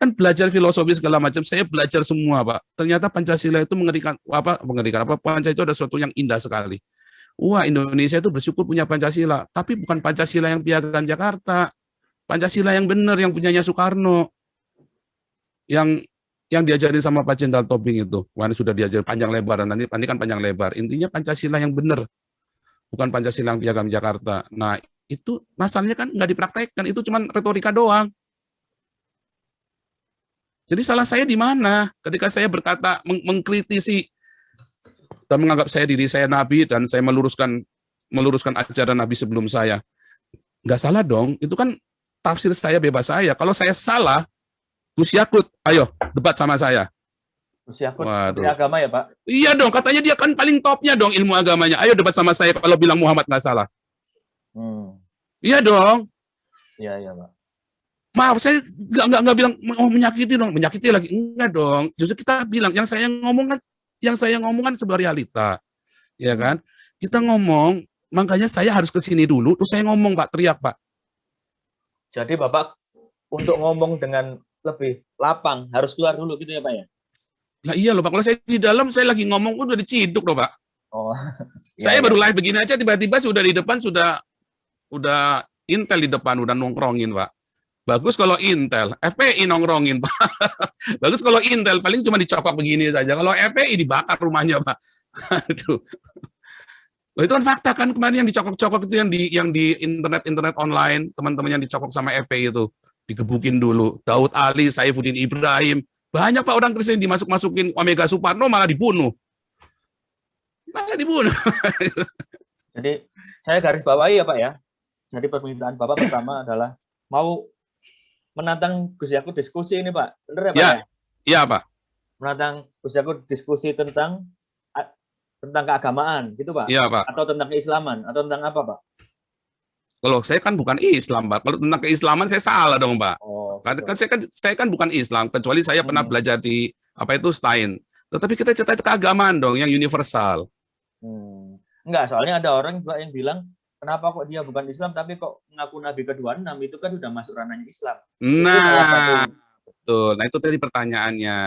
kan belajar filosofi segala macam, saya belajar semua Pak. Ternyata Pancasila itu mengerikan, Pancasila itu ada sesuatu yang indah sekali. Wah, Indonesia itu bersyukur punya Pancasila, tapi bukan Pancasila yang piagam Jakarta. Pancasila yang benar, yang punyanya Soekarno. Yang diajarin sama Pak Jenderal Tobing itu. Wah, sudah diajar panjang lebar, nanti kan panjang lebar. Intinya Pancasila yang benar, bukan Pancasila yang piagam Jakarta. Nah, itu masalahnya kan nggak dipraktekkan, itu cuma retorika doang. Jadi salah saya di mana? Ketika saya berkata, mengkritisi, dan menganggap diri saya nabi dan saya meluruskan ajaran nabi sebelum saya. Nggak salah dong, itu kan tafsir saya, bebas saya. Kalau saya salah, Gus Yakut, ayo debat sama saya. Gus Yakut, Menteri Agama ya Pak? Iya dong, katanya dia kan paling topnya dong ilmu agamanya. Ayo debat sama saya kalau bilang Muhammad nggak salah. Iya dong. Iya Pak. Maaf, saya nggak bilang menyakiti dong, menyakiti lagi enggak dong. Justru kita bilang yang saya ngomong kan sebuah realita, ya kan? Kita ngomong, makanya saya harus ke sini dulu, terus saya ngomong Pak, teriak Pak. Jadi Bapak untuk ngomong dengan lebih lapang harus keluar dulu gitu ya Pak ya? Lah iya loh Pak, kalau saya di dalam saya lagi ngomong udah diciduk loh Pak. Oh, Saya ya, baru ya. live begini aja tiba-tiba sudah di depan udah Intel di depan udah nongkrongin Pak. Bagus kalau Intel, FPI nongkrongin Pak. Bagus kalau Intel paling cuma dicokok begini saja. Kalau FPI dibakar rumahnya Pak. Aduh. Loh, itu kan fakta kan kemarin yang dicokok-cokok itu yang di internet online, teman-teman yang dicokok sama FPI itu digebukin dulu. Daud Ali, Saifuddin Ibrahim, banyak Pak orang Kristen dimasuk-masukin Omega Suparno malah dibunuh. Malah dibunuh. Jadi saya garis bawahi ya Pak ya. Jadi permintaan Bapak pertama adalah mau menantang Gus Yakut diskusi ini Pak. Benar ya Pak Ya, ya? iya Pak. Menantang Gus Yakut diskusi tentang keagamaan gitu Pak? Iya Pak. Atau tentang keislaman? Atau tentang apa Pak? Kalau saya kan bukan Islam Pak. Kalau tentang keislaman saya salah dong Pak. Oh, Kan saya kan bukan Islam, kecuali saya pernah belajar di apa itu Stein. Tetapi kita cerita itu keagamaan dong, yang universal. Enggak, soalnya ada orang juga yang bilang, kenapa kok dia bukan Islam, tapi kok mengaku Nabi ke-26, itu kan sudah masuk ranahnya Islam. Nah, betul. Nah, itu tadi pertanyaannya.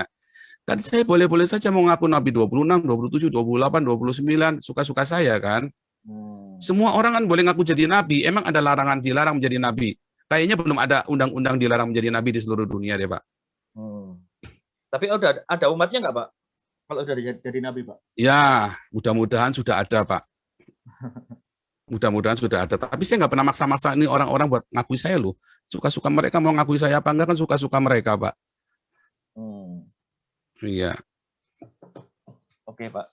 Tadi saya boleh-boleh saja mau ngaku Nabi 26, 27, 28, 29, suka-suka saya kan. Semua orang kan boleh ngaku jadi Nabi. Emang ada larangan dilarang menjadi Nabi? Kayaknya belum ada undang-undang dilarang menjadi Nabi di seluruh dunia deh, Pak. Tapi udah ada umatnya nggak, Pak? Kalau udah jadi Nabi, Pak? Ya, mudah-mudahan sudah ada, Pak. Mudah-mudahan sudah ada. Tapi saya nggak pernah maksa-maksa ini orang-orang buat ngakui saya loh. Suka-suka mereka mau ngakui saya apa enggak kan suka-suka mereka, Pak. Iya. Oke, Pak.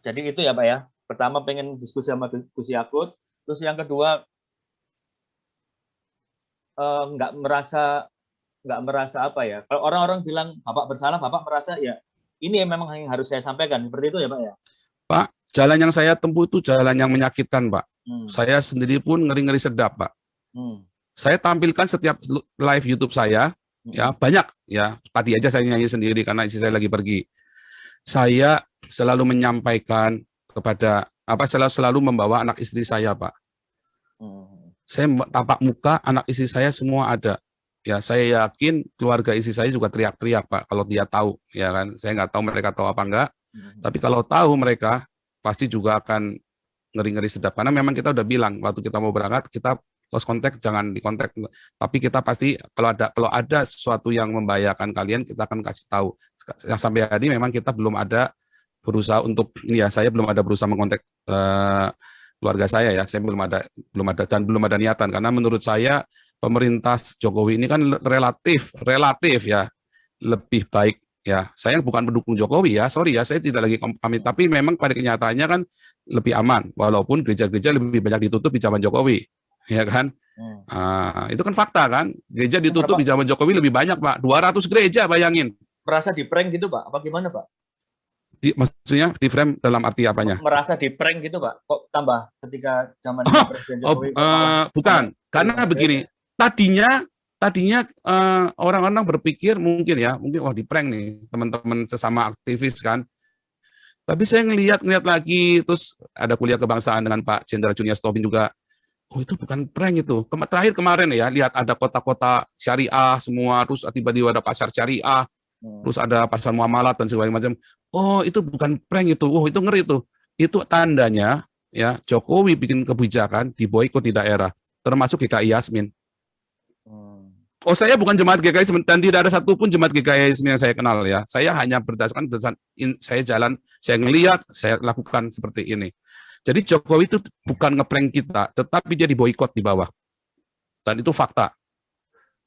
Jadi itu ya, Pak ya. Pertama pengen diskusi sama Gus Yakut. Terus yang kedua nggak merasa apa ya. Kalau orang-orang bilang Bapak bersalah, Bapak merasa ya ini memang yang harus saya sampaikan. Seperti itu ya, Pak ya. Pak, jalan yang saya tempuh itu jalan yang menyakitkan, Pak. Saya sendiri pun ngeri-ngeri sedap, Pak. Saya tampilkan setiap live YouTube saya, ya banyak ya. Tadi aja saya nyanyi sendiri karena istri saya lagi pergi. Saya selalu menyampaikan kepada selalu membawa anak istri saya, Pak. Saya tampak muka anak istri saya semua ada. Ya, saya yakin keluarga istri saya juga teriak-teriak, Pak, kalau dia tahu, ya kan. Saya nggak tahu mereka tahu apa enggak. Tapi kalau tahu mereka pasti juga akan ngeri-ngeri sedap. Karena memang kita udah bilang waktu kita mau berangkat kita lost contact, jangan dikontak. Tapi kita pasti kalau ada sesuatu yang membahayakan kalian kita akan kasih tahu. Yang sampai hari memang kita belum ada berusaha untuk ini ya. Saya belum ada berusaha mengontak keluarga saya ya. Saya belum ada dan belum ada niatan karena menurut saya pemerintah Jokowi ini kan relatif ya lebih baik ya. Saya bukan pendukung Jokowi ya, sorry ya, saya tidak lagi kami, tapi memang pada kenyataannya kan lebih aman, walaupun gereja-gereja lebih banyak ditutup di zaman Jokowi, ya kan? Itu kan fakta kan, gereja ditutup di zaman Jokowi lebih banyak Pak, 200 gereja bayangin. Merasa di prank gitu Pak, apa gimana Pak? Maksudnya di frame dalam arti apanya? Merasa di prank gitu Pak, kok tambah ketika zaman Presiden Jokowi? Bukan, karena begini. Tadinya orang-orang berpikir mungkin wah di prank nih teman-teman sesama aktivis kan. Tapi saya ngelihat lagi terus ada kuliah kebangsaan dengan Pak Jenderal Junior Tobin juga. Oh itu bukan prank itu. Terakhir kemarin ya lihat ada kota-kota syariah semua terus tiba-tiba ada pasar syariah. Terus ada pasar muamalat dan segala macam. Oh itu bukan prank itu. Oh itu ngeri itu. Itu tandanya ya Jokowi bikin kebijakan di boikot di daerah termasuk GKI Yasmin. Oh saya bukan jemaat GKI dan tidak ada satupun jemaat GKI yang saya kenal ya. Saya hanya berdasarkan saya ngelihat, saya lakukan seperti ini. Jadi Jokowi itu bukan ngeprank kita, tetapi dia diboikot di bawah. Dan itu fakta.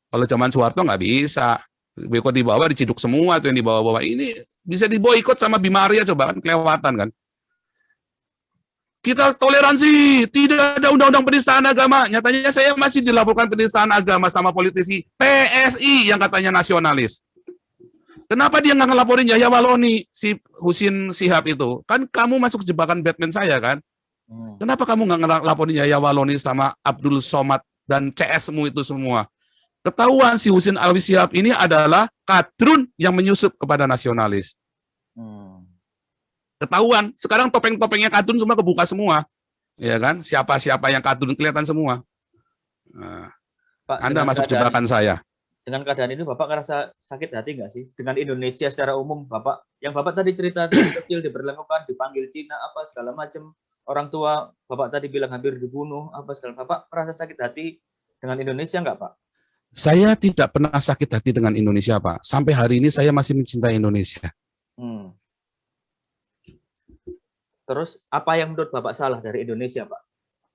Kalau zaman Soeharto nggak bisa. Boikot di bawah diciduk semua itu yang di bawah-bawah. Ini bisa diboikot sama Bima Arya coba kan kelewatan kan. Kita toleransi, tidak ada undang-undang penistaan agama. Nyatanya saya masih dilaporkan penistaan agama sama politisi PSI yang katanya nasionalis. Kenapa dia nggak ngelaporin Yahya Waloni, si Husin Shihab itu? Kan kamu masuk jebakan Batman saya kan? Kenapa kamu nggak ngelaporin Yahya Waloni sama Abdul Somad dan CS-mu itu semua? Ketahuan si Husin Alwi Shihab ini adalah kadrun yang menyusup kepada nasionalis. Ketahuan, sekarang topeng-topengnya kadrun semua kebuka semua. Ya kan? Siapa-siapa yang kadrun kelihatan semua. Nah, Pak, Anda masuk jebakan saya. Dengan keadaan ini Bapak ngerasa sakit hati nggak sih? Dengan Indonesia secara umum, yang Bapak tadi cerita dari kecil diperlakukan, dipanggil Cina, apa segala macam. Orang tua Bapak tadi bilang hampir dibunuh, apa segala. Bapak merasa sakit hati dengan Indonesia nggak, Pak? Saya tidak pernah sakit hati dengan Indonesia, Pak. Sampai hari ini saya masih mencintai Indonesia. Terus apa yang menurut Bapak salah dari Indonesia, Pak?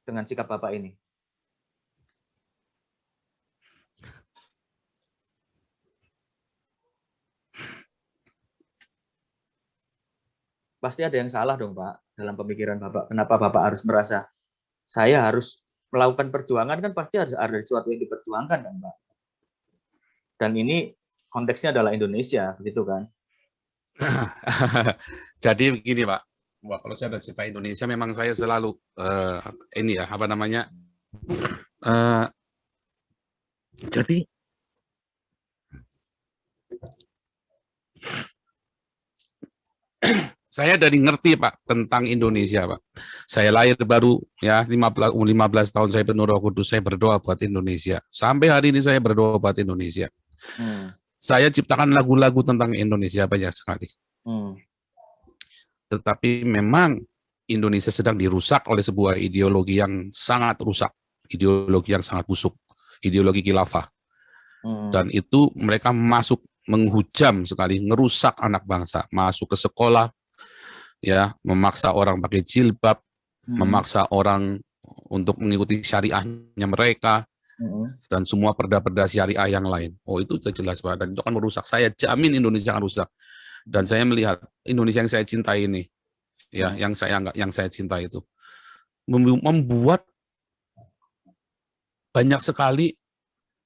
Dengan sikap Bapak ini? Pasti ada yang salah dong, Pak, dalam pemikiran Bapak. Kenapa Bapak harus merasa saya harus melakukan perjuangan, kan pasti harus ada sesuatu yang diperjuangkan kan, Pak. Dan ini konteksnya adalah Indonesia, begitu kan? Jadi begini, Pak. Wah, kalau saya ada cerita Indonesia, memang saya selalu ini ya, apa namanya? Jadi saya dari ngerti, Pak, tentang Indonesia, Pak. Saya lahir baru ya 15 tahun saya penuh Roh Kudus, saya berdoa buat Indonesia. Sampai hari ini saya berdoa buat Indonesia. Saya ciptakan lagu-lagu tentang Indonesia banyak sekali. Tetapi memang Indonesia sedang dirusak oleh sebuah ideologi yang sangat rusak, ideologi yang sangat busuk, ideologi khilafah. Dan itu mereka masuk menghujam sekali, ngerusak anak bangsa, masuk ke sekolah, ya, memaksa orang pakai jilbab, memaksa orang untuk mengikuti syariahnya mereka, dan semua perda-perda syariah yang lain. Oh, itu sudah jelas, Pak. Dan itu akan merusak. Saya jamin Indonesia akan rusak. Dan saya melihat Indonesia yang saya cintai ini, ya, yang saya cintai itu membuat banyak sekali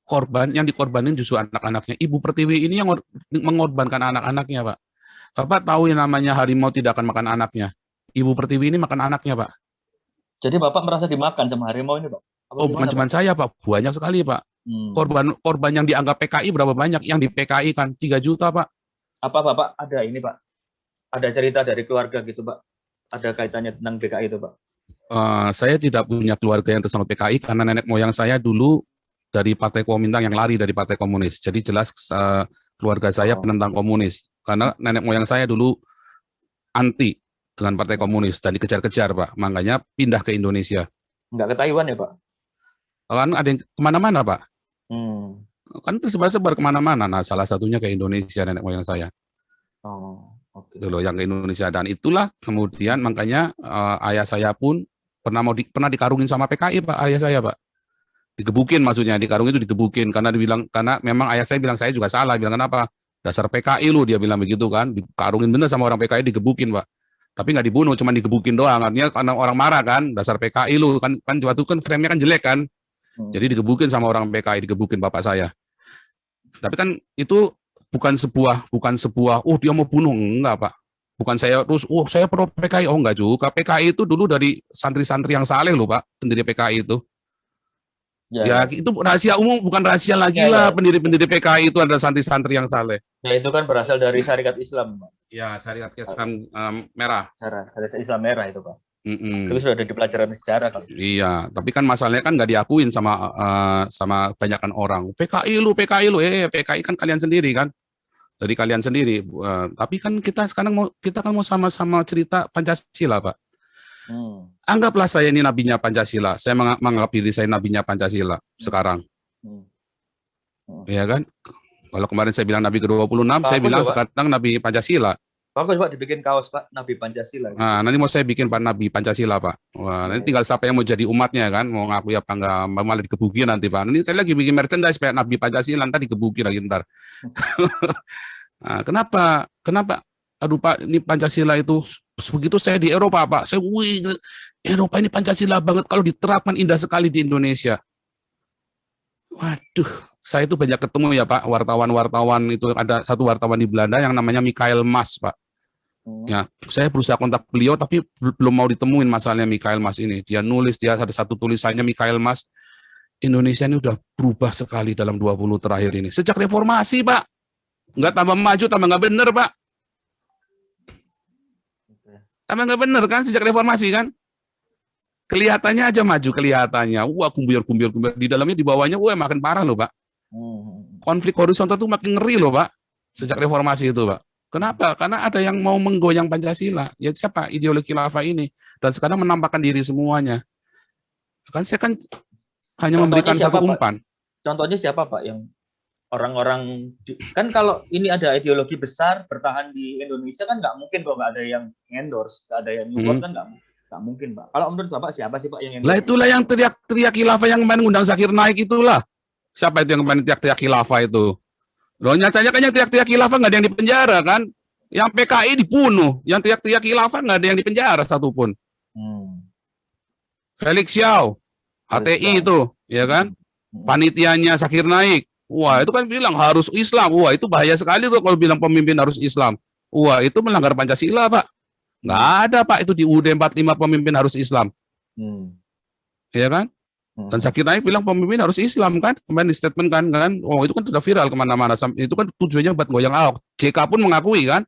korban yang dikorbanin justru anak-anaknya. Ibu Pertiwi ini yang mengorbankan anak-anaknya, Pak. Bapak tahu yang namanya harimau tidak akan makan anaknya. Ibu Pertiwi ini makan anaknya, Pak. Jadi Bapak merasa dimakan sama harimau ini, Pak? Oh, bukan cuma saya, Pak. Banyak sekali, Pak. Korban yang dianggap PKI berapa banyak? Yang di PKI kan 3 juta, Pak. Apa Bapak ada ini, Pak? Ada cerita dari keluarga gitu, Pak? Ada kaitannya tentang PKI itu, Pak? Saya tidak punya keluarga yang tersama PKI karena nenek moyang saya dulu dari Partai Komintang yang lari dari Partai Komunis. Jadi jelas keluarga saya penentang komunis. Karena nenek moyang saya dulu anti dengan Partai Komunis dan dikejar-kejar, Pak. Makanya pindah ke Indonesia. Nggak ke Taiwan ya, Pak? Kan ada yang kemana-mana, Pak. Kan tersebar-sebar kemana-mana. Nah, salah satunya ke Indonesia nenek moyang saya. Okay. Itu loh, yang ke Indonesia. Dan itulah kemudian makanya ayah saya pun pernah dikarungin sama PKI, Pak. Ayah saya, Pak. Digebukin maksudnya, dikarungin itu digebukin karena memang ayah saya bilang saya juga salah, bilang kenapa? Dasar PKI lu, dia bilang begitu kan, dikarungin bener sama orang PKI, digebukin, Pak. Tapi nggak dibunuh, cuma digebukin doang. Artinya karena orang marah kan, dasar PKI lu kan waktu kan frame-nya kan jelek kan. Jadi digebukin sama orang PKI, digebukin bapak saya. Tapi kan itu bukan sebuah dia mau bunuh, enggak, Pak. Bukan saya terus saya pro PKI, enggak juga. PKI itu dulu dari santri-santri yang saleh loh, Pak, pendiri PKI itu. Ya, itu rahasia umum, bukan rahasia lagi lah. Pendiri-pendiri PKI itu adalah santri-santri yang saleh. Ya, itu kan berasal dari syariat Islam, Pak. Ya, syariat Islam merah. Syariat Islam merah itu, Pak. Itu sudah ada di pelajaran sejarah kalau. Iya, tapi kan masalahnya kan nggak diakuin sama banyakan orang. PKI lu, PKI kan kalian sendiri kan. Dari kalian sendiri. Tapi kan kita kan mau sama-sama cerita Pancasila, Pak. Anggaplah saya ini nabinya Pancasila. Saya menganggap diri saya nabinya Pancasila sekarang. Ya kan? Kalau kemarin saya bilang nabi ke-26, saya bilang sekarang nabi Pancasila. Bagus, Pak, dibikin kaos, Pak, nabi Pancasila. Nah, nanti mau saya bikin Pak nabi Pancasila, Pak. Wah, nanti tinggal siapa yang mau jadi umatnya kan, mau ngaku apa enggak, malah digebukin nanti, Pak. Nanti saya lagi bikin merchandise Pak nabi Pancasila, nanti digebukin lagi ntar. Nah, kenapa? Aduh, Pak, ini Pancasila itu begitu saya di Eropa, Pak. Eropa ini Pancasila banget, kalau diterapkan indah sekali di Indonesia. Waduh, saya itu banyak ketemu ya, Pak, wartawan-wartawan itu. Ada satu wartawan di Belanda yang namanya Michael Mas, Pak. Ya, saya berusaha kontak beliau tapi belum mau ditemuin masalahnya Michael Mas ini. Dia nulis, dia ada satu tulisannya Michael Mas, Indonesia ini udah berubah sekali dalam 20 terakhir ini. Sejak reformasi, Pak. Nggak tambah maju, tambah nggak bener, Pak. Tambah nggak bener kan sejak reformasi kan? Kelihatannya aja maju, kelihatannya. Wah, kumbir. Di dalamnya, di bawahnya, wah makin parah loh, Pak. konflik horizontal itu makin ngeri loh Pak, sejak reformasi itu Pak. Kenapa? Karena ada yang mau menggoyang Pancasila. Ya siapa? Ideologi khilafah ini. Dan sekarang menampakkan diri semuanya. Kan saya kan hanya memberikan satu umpan. Contohnya siapa Pak yang orang-orang kan kalau ini ada ideologi besar bertahan di Indonesia kan nggak mungkin kok nggak ada yang endorse, nggak ada yang support kan nggak mungkin Pak. Kalau menurut Bapak siapa sih Pak yang endorse? Lah itulah yang teriak-teriak khilafah yang kemarin undang Zakir Naik itulah. Siapa itu yang kemarin teriak-teriak khilafah itu? Loh nyatanya kan yang teriak-teriak khilafah nggak ada yang dipenjara kan? Yang PKI dibunuh, yang teriak-teriak khilafah nggak ada yang dipenjara satupun. Felix Xiao, HTI itu, ya kan? Panitianya Zakir Naik. Wah, itu kan bilang harus Islam. Wah, itu bahaya sekali tuh kalau bilang pemimpin harus Islam. Wah, itu melanggar Pancasila, Pak. Nggak ada, Pak, itu di UUD 45 pemimpin harus Islam. Ya kan? Dan Zakir Naik bilang pemimpin harus Islam kan? Kemarin di statement kan? Oh, itu kan sudah viral kemana-mana. Itu kan tujuannya buat goyang Ahok. JK pun mengakui kan?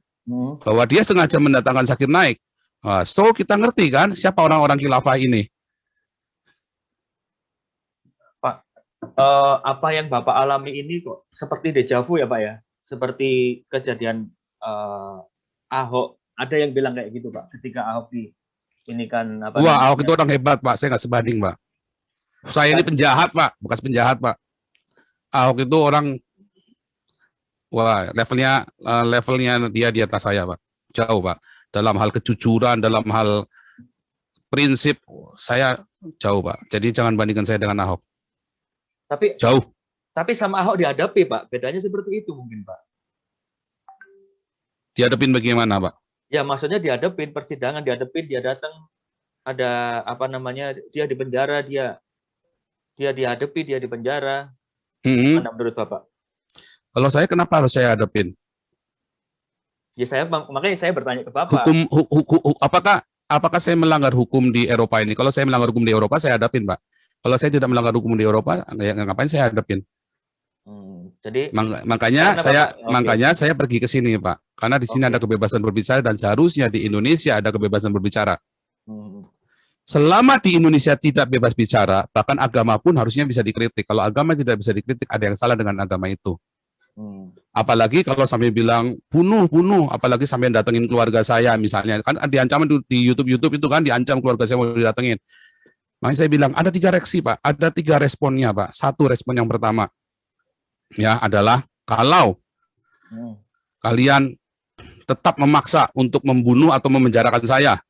Bahwa dia sengaja mendatangkan Zakir Naik. Nah, so, kita ngerti kan siapa orang-orang khilafah ini. Apa yang Bapak alami ini kok seperti dejavu ya Pak ya, seperti kejadian Ahok. Ada yang bilang kayak gitu Pak, ketika Ahok ini kan apa? Wah, Ahok itu orang hebat Pak, saya nggak sebanding Pak. Saya ini penjahat Pak, bekas penjahat Pak. Ahok itu orang, wah levelnya dia di atas saya Pak, jauh Pak. Dalam hal kejujuran, dalam hal prinsip saya jauh Pak. Jadi jangan bandingkan saya dengan Ahok. Tapi jauh. Tapi sama Ahok dihadapi Pak, bedanya seperti itu mungkin Pak. Dihadapin bagaimana Pak? Ya maksudnya dihadapin persidangan, dihadapin dia datang ada apa namanya dia di penjara, dia dihadapi, dia di penjara. Mana menurut Bapak? Kalau saya kenapa harus saya hadapin? Ya makanya saya bertanya ke Bapak. Apakah saya melanggar hukum di Eropa ini? Kalau saya melanggar hukum di Eropa saya hadapin Pak. Kalau saya tidak melanggar hukum di Eropa, ngapain saya hadapin? Jadi makanya saya pergi ke sini Pak, karena di sini ada kebebasan berbicara dan seharusnya di Indonesia ada kebebasan berbicara. Selama di Indonesia tidak bebas bicara, bahkan agama pun harusnya bisa dikritik. Kalau agama tidak bisa dikritik, ada yang salah dengan agama itu. Apalagi kalau sampai bilang bunuh, apalagi sampai datengin keluarga saya misalnya, kan diancam di YouTube itu kan diancam keluarga saya mau didatengin. Makanya saya bilang ada 3 reaksi Pak, ada 3 responnya Pak. Satu respon yang pertama ya adalah kalau kalian tetap memaksa untuk membunuh atau memenjarakan saya,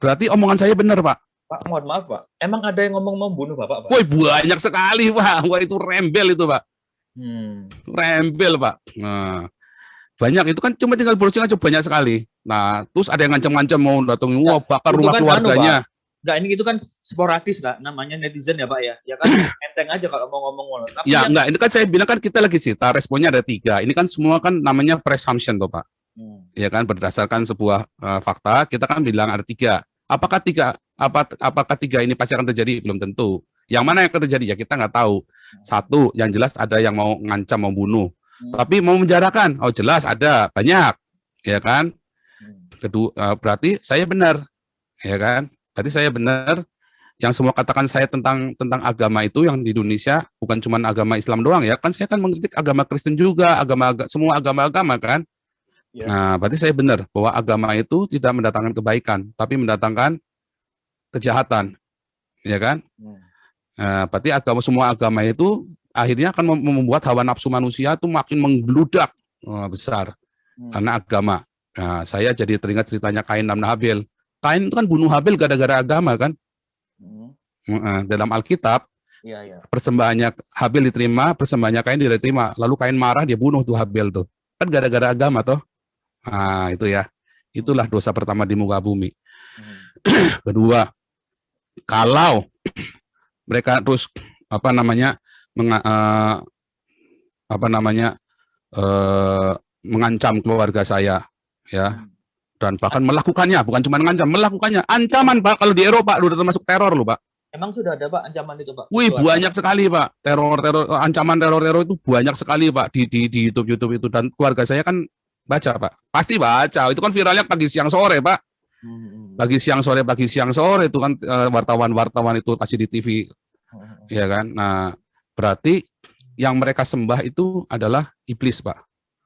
berarti omongan saya benar Pak. Pak mohon maaf Pak, emang ada yang ngomong membunuh Bapak Pak? Woi banyak sekali Pak, wah itu rembel itu Pak, rembel Pak. Nah, banyak itu kan cuma tinggal browsing aja banyak sekali. Nah terus ada yang ngancam-ngancam mau datangin, wah bakar rumah kan keluarganya. Enggak, ini itu kan sporadis Kak, namanya netizen ya Pak ya. Ya kan enteng aja kalau mau ngomong. Tapi ya enggak, ini kan saya bilang kan kita lagi cerita, responnya ada 3. Ini kan semua kan namanya presumption toh Pak. Ya kan berdasarkan sebuah fakta, kita kan bilang ada 3. Apakah 3 ini pasti akan terjadi? Belum tentu. Yang mana yang akan terjadi ya kita nggak tahu. Satu, yang jelas ada yang mau ngancam mau bunuh. Tapi mau menjarakan, oh jelas ada banyak, ya kan. Kedua, berarti saya benar, ya kan. Berarti saya benar, yang semua katakan saya tentang agama itu yang di Indonesia bukan cuma agama Islam doang ya kan, saya kan mengkritik agama Kristen juga, semua agama-agama kan. Nah, berarti saya benar bahwa agama itu tidak mendatangkan kebaikan, tapi mendatangkan kejahatan, ya kan? Nah, berarti semua agama itu akhirnya akan membuat hawa nafsu manusia itu makin membludak besar karena agama. Nah, saya jadi teringat ceritanya Kain dan Habil. Kain itu kan bunuh Habil gara-gara agama kan. Dalam Alkitab, persembahannya Habil diterima, persembahannya Kain tidak diterima. Lalu Kain marah, dia bunuh tuh Habil tuh. Kan gara-gara agama toh. Nah, itu ya. Itulah dosa pertama di muka bumi. Kedua, kalau mereka terus mengancam keluarga saya, ya. Dan bahkan melakukannya, bukan cuma mengancam, melakukannya. Ancaman Pak, kalau di Eropa udah termasuk teror loh Pak. Emang sudah ada Pak ancaman itu Pak? Wih banyak sekali Pak, ancaman teror itu banyak sekali Pak di YouTube itu, dan keluarga saya kan baca Pak, pasti baca, itu kan viralnya pagi siang sore Pak, pagi siang sore itu kan wartawan itu kasih di TV, ya kan. Nah berarti yang mereka sembah itu adalah iblis, Pak.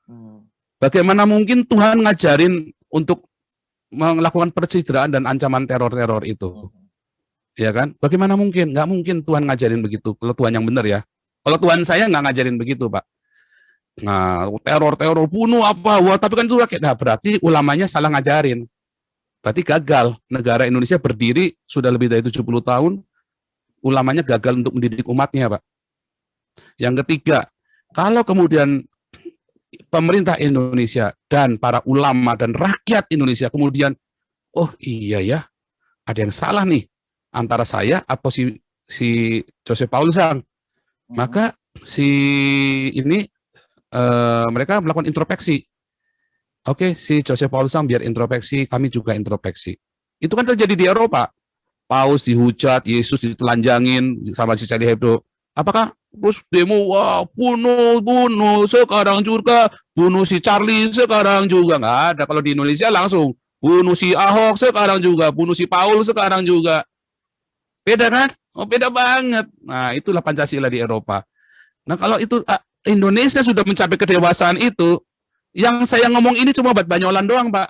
Hmm. Bagaimana mungkin Tuhan ngajarin untuk melakukan pencitraan dan ancaman teror-teror itu? Ya kan? Bagaimana mungkin? Nggak mungkin Tuhan ngajarin begitu. Kalau Tuhan yang benar ya. Kalau Tuhan saya nggak ngajarin begitu, Pak. Nah, teror-teror bunuh apa? Wah, tapi kan itu rakyat. Nah, berarti ulamanya salah ngajarin. Berarti gagal. Negara Indonesia berdiri sudah lebih dari 70 tahun, ulamanya gagal untuk mendidik umatnya, Pak. Yang ketiga, kalau kemudian pemerintah Indonesia dan para ulama dan rakyat Indonesia kemudian, oh iya ya, ada yang salah nih antara saya atau si Joseph Paul Sang. Maka si ini mereka melakukan introspeksi. Oke, si Joseph Paul Sang biar introspeksi, kami juga introspeksi. Itu kan terjadi di Eropa. Paus dihujat, Yesus ditelanjangin sama si Charlie Hebdo. Apakah terus demo, wah, bunuh, sekarang juga, bunuh si Charlie, sekarang juga. Nggak ada. Kalau di Indonesia langsung, bunuh si Ahok, sekarang juga, bunuh si Paul, sekarang juga. Beda kan? Oh, beda banget. Nah, itulah Pancasila di Eropa. Nah, kalau itu Indonesia sudah mencapai kedewasaan itu, yang saya ngomong ini cuma buat Banyolan doang, Pak.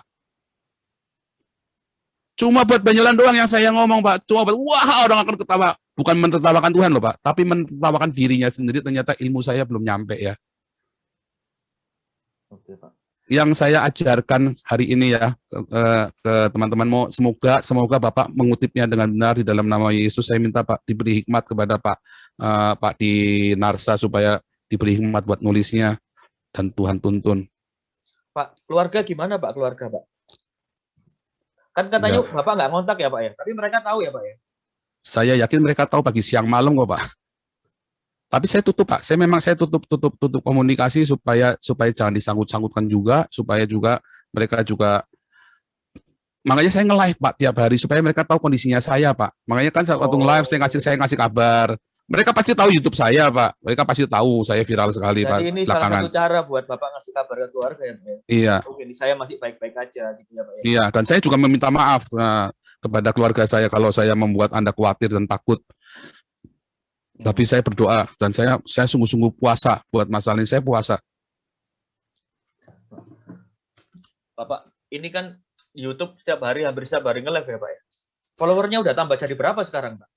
Cuma buat Banyolan doang yang saya ngomong, Pak. Cuma buat, wah, orang akan ketawa. Bukan mentertawakan Tuhan loh, Pak. Tapi mentertawakan dirinya sendiri, ternyata ilmu saya belum nyampe ya. Oke, Pak. Yang saya ajarkan hari ini ya, ke teman-teman, semoga Bapak mengutipnya dengan benar di dalam nama Yesus. Saya minta Pak diberi hikmat kepada Pak di Narsa supaya diberi hikmat buat nulisnya dan Tuhan tuntun. Pak, keluarga gimana, Pak? Keluarga, Pak? Kan katanya Ya, Bapak nggak ngontak ya, Pak ya? Tapi mereka tahu ya, Pak ya? saya yakin mereka tahu pagi siang malam kok, Pak. Tapi saya tutup, Pak. Saya tutup komunikasi supaya jangan disangkut-sangkutkan juga, supaya juga mereka juga. Makanya saya nge-live, Pak, tiap hari supaya mereka tahu kondisinya saya, Pak. Makanya kan saat waktu live saya ngasih kabar. Mereka pasti tahu YouTube saya, Pak. Mereka pasti tahu saya viral sekali, Pak, Jadi ini salah belakangan. satu cara buat Bapak ngasih kabar ke keluarga ya, Pak ya? Iya. Oke, ini saya masih baik-baik aja gitu ya, Pak ya? Iya, dan saya juga meminta maaf kepada keluarga saya kalau saya membuat Anda khawatir dan takut. Tapi saya berdoa dan saya sungguh-sungguh puasa buat masalah ini. Saya puasa. Bapak, ini kan YouTube hampir setiap hari nge-live ya, Pak ya? Followernya udah tambah jadi berapa sekarang, Pak?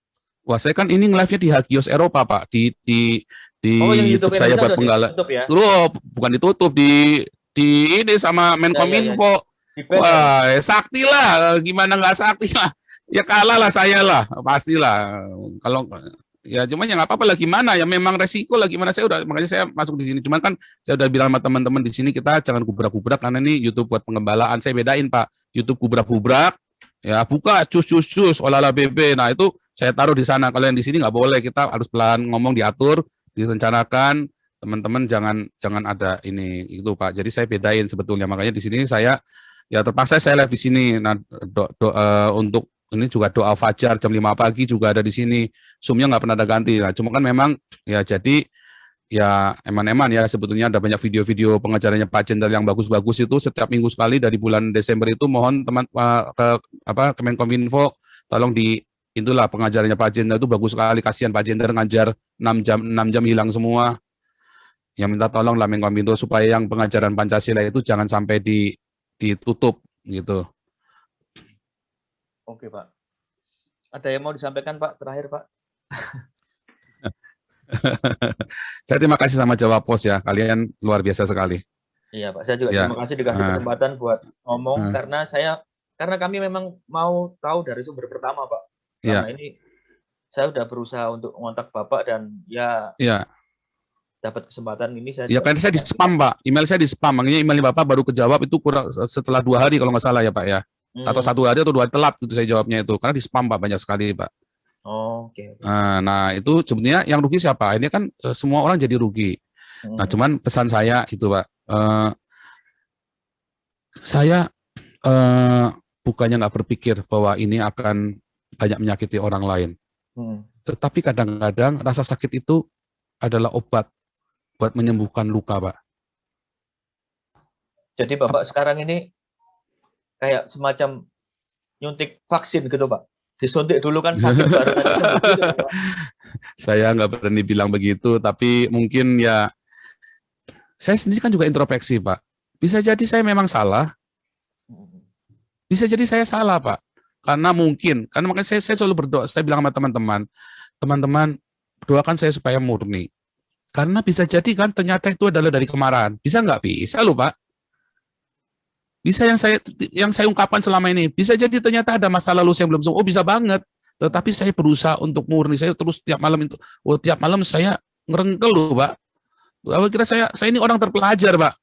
Wah, saya kan ini nge-live-nya di Hagios Eropa, Pak. Di yang YouTube saya buat penggala. ditutup ya? Loh, bukan ditutup di ini sama Menkominfo. Wah, sakti lah. Gimana nggak sakti lah? Ya kalah lah saya lah, pastilah. Kalau ya cuman ya nggak apa-apa lah, gimana ya, memang resiko lah, gimana, makanya saya masuk di sini. Cuman kan saya udah bilang sama teman-teman di sini, kita jangan gubrak-gubrak karena ini YouTube buat pengembalaan. Saya bedain, Pak. YouTube gubrak-gubrak ya, buka cus olahraga BB. Nah, itu saya taruh di sana. Kalau yang di sini nggak boleh, kita harus pelan ngomong, diatur, direncanakan. Teman-teman jangan ada ini itu, Pak. Jadi saya bedain sebetulnya. Makanya di sini saya ya terpaksa saya live di sini. Nah, untuk ini juga doa fajar jam 5 pagi juga ada di sini. Zoom-nya nggak pernah ada ganti. Nah, cuma kan memang ya jadi ya eman-eman ya, sebetulnya ada banyak video-video pengajarannya Pak Jenderal yang bagus-bagus itu setiap minggu sekali dari bulan Desember itu. Mohon teman Kemenkominfo tolong itulah pengajarannya Pak Jenderal itu bagus sekali. Kasihan Pak Jenderal ngajar 6 jam hilang semua. Yang minta tolong lah Menkominfo supaya yang pengajaran Pancasila itu jangan sampai ditutup gitu. Oke, Pak. Ada yang mau disampaikan, Pak, terakhir, Pak? Saya terima kasih sama Jawa Pos ya, kalian luar biasa sekali. Iya, Pak. Saya juga terima kasih dikasih kesempatan buat ngomong karena kami memang mau tahu dari sumber pertama, Pak. Karena ini saya udah berusaha untuk ngontak Bapak dan ya dapat kesempatan ini saya. Ya kan saya di spam, Pak. Email saya di spam, makanya email Bapak baru kejawab itu kurang setelah 2 hari kalau nggak salah ya, Pak ya. Atau 1 hari atau 2 hari telat itu saya jawabnya itu, karena di spam, Pak, banyak sekali, Pak. Oke. Nah, itu sebenarnya yang rugi siapa? Ini kan semua orang jadi rugi. Nah, cuman pesan saya itu, Pak, saya bukannya nggak berpikir bahwa ini akan banyak menyakiti orang lain. Tetapi kadang-kadang rasa sakit itu adalah obat buat menyembuhkan luka, Pak. Jadi Bapak sekarang ini kayak semacam nyuntik vaksin gitu, Pak? Disuntik dulu kan sakit baru nanti sembuh gitu ya, Pak. Saya nggak berani bilang begitu, tapi mungkin ya saya sendiri kan juga introspeksi, Pak. Bisa jadi saya memang salah, bisa jadi saya salah, Pak. Karena mungkin, karena makanya saya selalu berdoa, saya bilang sama teman-teman, teman-teman doakan saya supaya murni. Karena bisa jadi kan ternyata itu adalah dari kemarahan. Bisa nggak? Bisa loh, Pak. Bisa yang saya ungkapkan selama ini. Bisa jadi ternyata ada masa lalu saya belum sembuh. Oh, bisa banget. Tetapi saya berusaha untuk murni. Saya terus tiap malam itu, tiap malam saya ngerengkel loh, Pak. Aku kira saya ini orang terpelajar, Pak.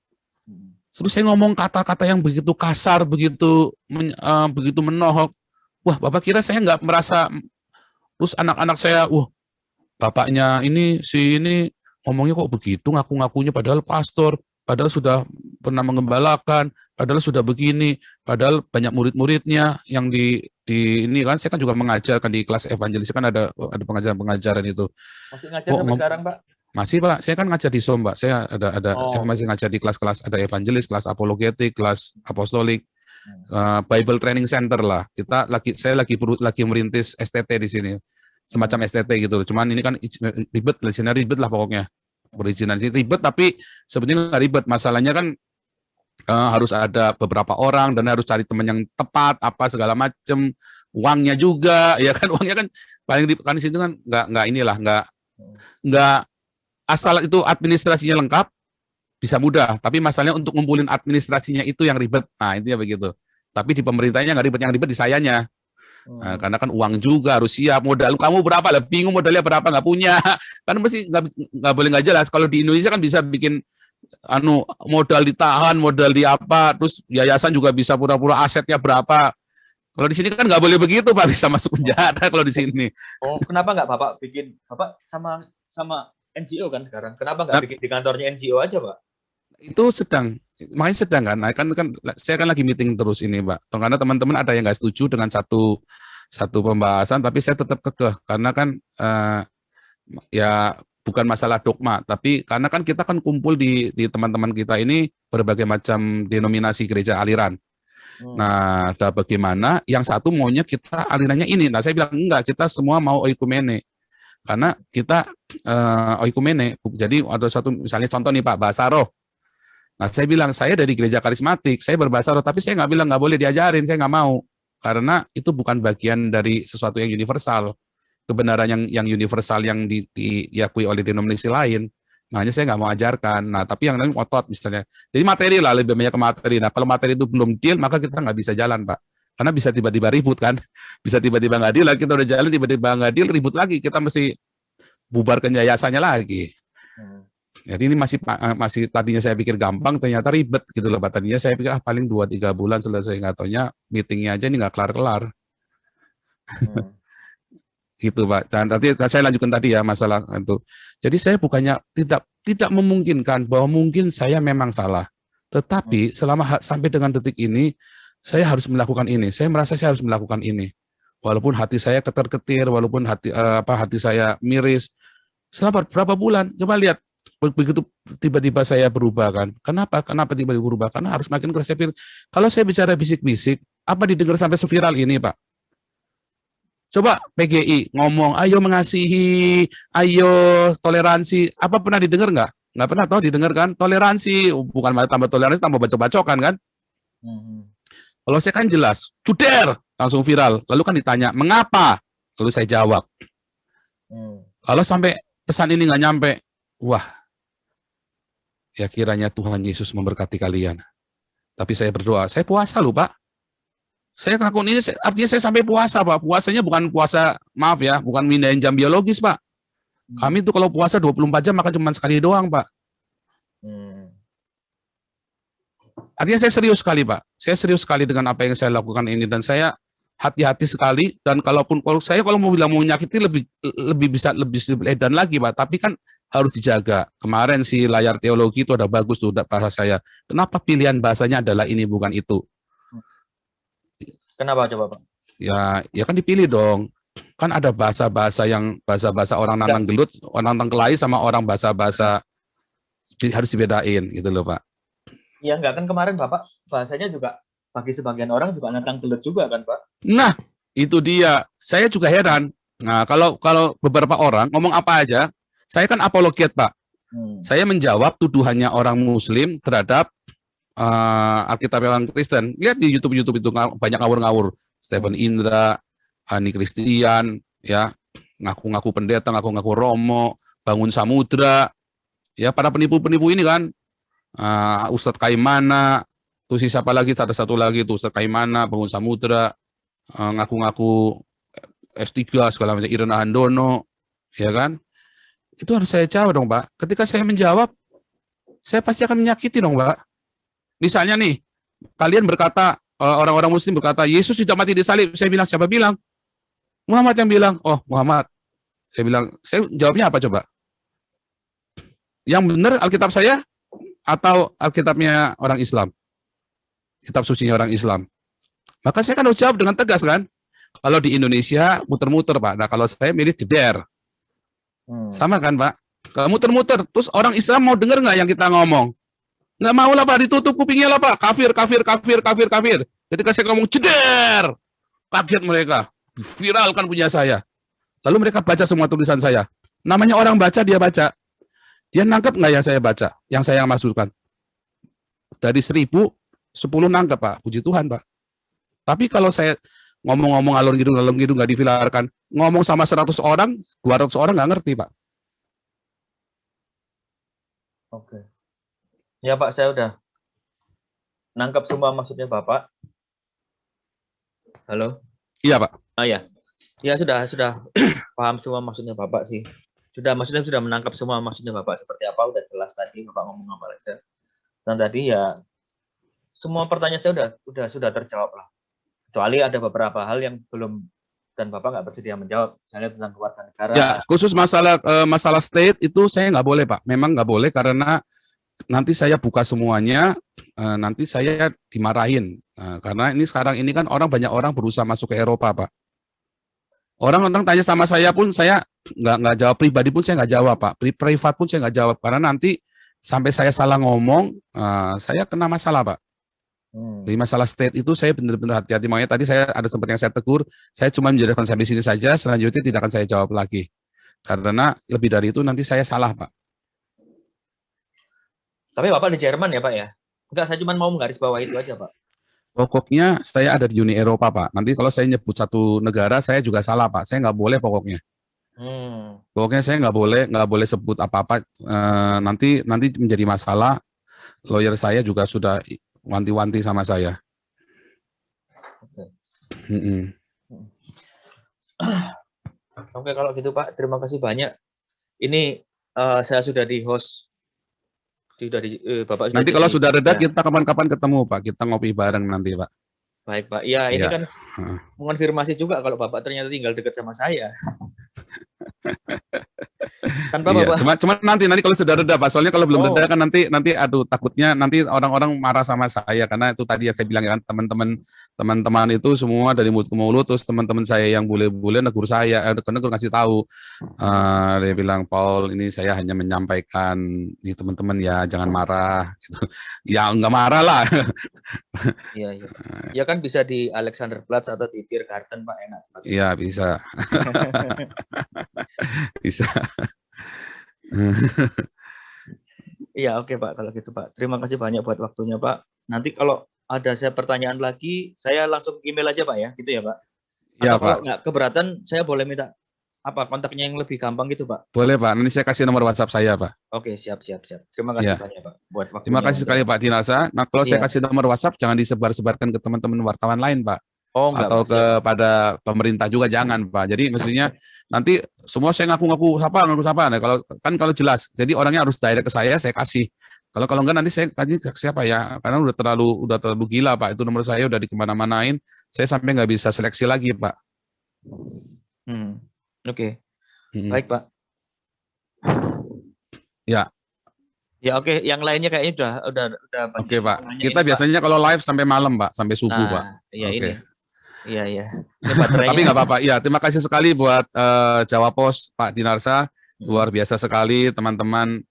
Terus saya ngomong kata-kata yang begitu kasar, begitu menohok. Wah, Bapak kira saya nggak merasa, terus anak-anak saya, wah, bapaknya si ini ngomongnya kok begitu, ngaku-ngakunya padahal pastor, padahal sudah pernah mengembalakan, padahal sudah begini, padahal banyak murid-muridnya yang di ini kan, saya kan juga mengajarkan di kelas evangelis, kan ada pengajaran-pengajaran itu. Masih ngajar sampai sekarang, Pak? Masih, Pak. Saya kan ngajar di SOM, Pak. Saya saya masih ngajar di kelas-kelas, ada evangelis, kelas apologetik, kelas apostolik, Bible Training Center lah. Saya lagi merintis STT di sini. Semacam STT gitu. Cuman ini kan ribet lah pokoknya. Perizinan sih ribet, tapi sebetulnya nggak ribet. Masalahnya kan harus ada beberapa orang dan harus cari teman yang tepat, apa segala macem. Uangnya juga, ya kan, uangnya kan paling di situ kan nggak asal itu administrasinya lengkap bisa mudah, tapi masalahnya untuk ngumpulin administrasinya itu yang ribet. Nah, intinya begitu. Tapi di pemerintahnya nggak ribet, yang ribet di sayanya. Nah, karena kan uang juga harus siap, modal kamu berapa lah, bingung modalnya berapa, nggak punya, kan mesti nggak boleh nggak jelas. Kalau di Indonesia kan bisa bikin modal ditahan, modal di apa, terus yayasan juga bisa pura-pura asetnya berapa. Kalau di sini kan nggak boleh begitu, Pak, bisa masuk penjara kalau di sini. Oh, kenapa nggak Bapak bikin, Bapak sama NGO kan sekarang, kenapa nggak bikin di kantornya NGO aja, Pak? Itu makanya sedang kan, saya kan lagi meeting terus ini, Pak. Karena teman-teman ada yang nggak setuju dengan satu pembahasan, tapi saya tetap kekeh karena kan ya bukan masalah dogma, tapi karena kan kita kan kumpul di teman-teman kita ini berbagai macam denominasi gereja aliran. Nah, ada bagaimana yang satu maunya kita alirannya ini. Nah, saya bilang enggak, kita semua mau oikumene. Karena kita oikumene. Jadi ada satu misalnya contoh nih, Pak, bahasa roh. Nah, saya bilang, saya dari gereja karismatik, saya berbahasa roh, tapi saya nggak bilang nggak boleh diajarin, saya nggak mau. Karena itu bukan bagian dari sesuatu yang universal. Kebenaran yang universal yang diakui oleh denominasi lain. Makanya saya nggak mau ajarkan. Nah, tapi yang lain otot misalnya. Jadi materi lah, lebih banyak ke materi. Nah, kalau materi itu belum deal, maka kita nggak bisa jalan, Pak. Karena bisa tiba-tiba ribut kan. Bisa tiba-tiba nggak deal, kita udah jalan, tiba-tiba nggak deal, ribut lagi. Kita mesti bubarkan yayasannya lagi. Jadi ini masih tadinya saya pikir gampang, ternyata ribet gitu loh, Pak. Tadinya saya pikir paling 2-3 bulan selesai, nggak taunya meetingnya aja ini nggak kelar-kelar. Gitu, Pak. Dan nanti saya lanjutkan tadi ya masalah itu. Jadi saya bukannya tidak memungkinkan bahwa mungkin saya memang salah. Tetapi sampai dengan detik ini saya harus melakukan ini. Saya merasa saya harus melakukan ini. Walaupun hati saya ketar-ketir, walaupun hati saya miris. Selama berapa bulan? Coba lihat, begitu tiba-tiba saya berubah kan. Kenapa tiba-tiba berubah? Karena harus makin keras. Kalau saya bicara bisik-bisik, apa didengar sampai seviral ini, Pak? Coba PGI ngomong, ayo mengasihi, ayo toleransi. Apa pernah didengar nggak? Nggak pernah tahu didengar kan? Toleransi, bukan malah tambah toleransi, tambah bacok-bacokan kan? Kalau saya kan jelas, cuder, langsung viral. Lalu kan ditanya, mengapa? Lalu saya jawab. Kalau sampai pesan ini nggak nyampe, wah, ya kiranya Tuhan Yesus memberkati kalian. Tapi saya berdoa, saya puasa loh, Pak. Saya ngelakuin ini, artinya saya sampai puasa, Pak. Puasanya bukan puasa, maaf ya, bukan mindahin jam biologis, Pak. Kami tuh kalau puasa 24 jam, maka cuma sekali doang, Pak. Artinya saya serius sekali, Pak. Saya serius sekali dengan apa yang saya lakukan ini. Dan saya hati-hati sekali. Dan kalau mau bilang mau menyakiti, lebih bisa lebih edan lagi, Pak. Tapi kan harus dijaga. Kemarin si layar teologi itu ada bagus tuh bahasa saya. Kenapa pilihan bahasanya adalah ini, bukan itu? Kenapa coba, Pak? Ya kan dipilih dong. Kan ada bahasa-bahasa orang nantang gelut, orang nantang kelahi sama orang bahasa-bahasa harus dibedain gitu loh, Pak. Iya, enggak kan kemarin Bapak bahasanya juga bagi sebagian orang juga nantang gelut juga kan, Pak? Nah, Itu dia. Saya juga heran. Nah, kalau beberapa orang ngomong apa aja, saya kan apologet, Pak. Saya menjawab tuduhannya orang Muslim terhadap Alkitab orang Kristen. Lihat di YouTube itu banyak ngawur-ngawur. Stephen Indra, Ani Kristian, ya, ngaku-ngaku pendeta, ngaku-ngaku Romo, Bangun Samudra, ya, para penipu-penipu ini kan, Ustadz Kaimana, tuh siapa lagi, ada satu lagi tuh Ustadz Kaimana, Bangun Samudra, ngaku-ngaku S3 segala macam, Irena Handono, ya kan? Itu harus saya jawab dong, Pak. Ketika saya menjawab, saya pasti akan menyakiti dong, Pak. Misalnya nih, kalian berkata, orang-orang Muslim berkata, Yesus tidak mati di salib. Saya bilang, siapa bilang? Muhammad yang bilang. Oh, Muhammad. Saya bilang, saya jawabnya apa coba? Yang benar Alkitab saya atau Alkitabnya orang Islam? Kitab sucinya orang Islam. Maka saya kan harus jawab dengan tegas kan? Kalau di Indonesia muter-muter, Pak. Nah, kalau saya milih jeder. Sama kan, Pak? Kalau muter-muter, terus orang Islam mau dengar nggak yang kita ngomong? Nggak mau lah, Pak. Ditutup kupingnya lah, Pak. Kafir, kafir, kafir, kafir, kafir. Ketika saya ngomong jeder, kaget mereka. Viralkan punya saya. Lalu mereka baca semua tulisan saya. Namanya orang baca, dia baca. Dia nangkep nggak yang saya baca? Yang saya maksudkan? Dari 1000, 10 nangkep, Pak. Puji Tuhan, Pak. Tapi kalau saya ngomong-ngomong alur ngidung nggak divilarkan, ngomong sama 100 orang, 200 orang nggak ngerti, Pak. Oke. Ya, Pak, saya udah nangkap semua maksudnya Bapak. Halo? Iya, Pak. Ya. Ya, sudah paham semua maksudnya Bapak sih. Maksudnya sudah menangkap semua maksudnya Bapak seperti apa, udah jelas tadi Bapak ngomong apa aja. Dan tadi ya semua pertanyaan saya sudah terjawab lah. Kecuali ada beberapa hal yang belum dan Bapak nggak bersedia menjawab, misalnya tentang keluarga negara. Ya, khusus masalah state itu saya nggak boleh, Pak. Memang nggak boleh karena nanti saya buka semuanya, nanti saya dimarahin. Karena ini sekarang ini kan banyak orang berusaha masuk ke Eropa, Pak. Orang-orang tanya sama saya pun saya nggak jawab, pribadi pun saya nggak jawab, Pak. Privat pun saya nggak jawab karena nanti sampai saya salah ngomong, saya kena masalah, Pak. Di masalah state itu saya benar-benar hati-hati. Makanya tadi saya ada sempat yang saya tegur, saya cuma menjelaskan sampai sini saja, selanjutnya tidak akan saya jawab lagi. Karena lebih dari itu nanti saya salah, Pak. Tapi Bapak di Jerman ya, Pak ya? Enggak, saya cuma mau menggaris bawah itu aja, Pak. Pokoknya saya ada di Uni Eropa, Pak. Nanti kalau saya nyebut satu negara, saya juga salah, Pak. Saya nggak boleh pokoknya. Pokoknya saya nggak boleh sebut apa-apa. Nanti menjadi masalah. Lawyer saya juga sudah wanti-wanti sama saya. Oke. Oke, kalau gitu Pak, terima kasih banyak. Ini saya sudah di host. Bapak nanti kalau sudah reda ya. Kita kapan-kapan ketemu, Pak. Kita ngopi bareng nanti, Pak. Baik, Pak. Ya, ini kan mengonfirmasi juga kalau Bapak ternyata tinggal dekat sama saya. Tanpa Bapak. Cuma nanti kalau sudah reda, Pak. Soalnya kalau belum reda kan nanti aduh, takutnya nanti orang-orang marah sama saya karena itu tadi yang saya bilang kan, teman-teman itu semua dari mulut ke mulut, terus teman-teman saya yang bule-bule negur saya, negur ngasih tahu. Dia bilang, Paul, ini saya hanya menyampaikan nih teman-teman ya, jangan marah gitu. Ya nggak marah lah. Iya. Ya kan bisa di Alexanderplatz atau di Tiergarten, Pak, enak. Iya, bisa. Bisa. Iya, oke Pak, kalau gitu Pak. Terima kasih banyak buat waktunya, Pak. Nanti kalau ada saya pertanyaan lagi, saya langsung email aja, Pak, ya, gitu ya, Pak. Iya, Pak. Kalau nggak keberatan, saya boleh minta kontaknya yang lebih gampang gitu, Pak. Boleh, Pak. Nanti saya kasih nomor WhatsApp saya, Pak. Oke, siap. Terima kasih banyak, Pak, buat waktunya. Terima kasih sekali, Pak Dinarsa. Nah, kalau saya kasih nomor WhatsApp, jangan disebar-sebarkan ke teman-teman wartawan lain, Pak. Atau kepada pemerintah juga jangan, Pak. Jadi maksudnya nanti semua saya ngaku siapa. Nah, kalau jelas. Jadi orangnya harus direct ke saya kasih. Kalau enggak nanti saya kasih siapa ya? Karena udah terlalu gila, Pak. Itu nomor saya udah dikemana-manain. Saya sampai nggak bisa seleksi lagi, Pak. Oke. Baik, Pak. Ya. Ya, oke. Yang lainnya kayaknya udah. Oke, Pak. Kita biasanya kalau live sampai malam, Pak, sampai subuh, Pak. Iya, ini. Iya. Tapi nggak apa-apa. Ya, terima kasih sekali buat Jawa Pos Pak Dinarsa. Luar biasa sekali, teman-teman.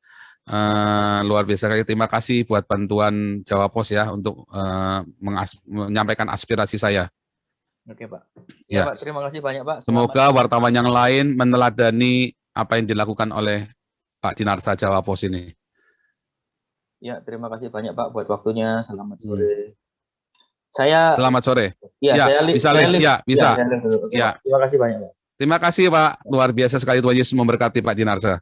Luar biasa sekali. Terima kasih buat bantuan Jawa Pos ya untuk menyampaikan aspirasi saya. Oke, Pak. Ya. Ya, Pak, terima kasih banyak, Pak. Semoga wartawan yang lain meneladani apa yang dilakukan oleh Pak Dinarsa Jawa Pos ini. Ya, terima kasih banyak, Pak, buat waktunya. Selamat sore. Saya Selamat sore. ya, Ya, bisa live. Ya, bisa. saya live dulu. Oke, Ya. Pak. Terima kasih banyak, Pak. Terima kasih Pak, luar biasa sekali Tuhan Yesus memberkati Pak Dinarsa.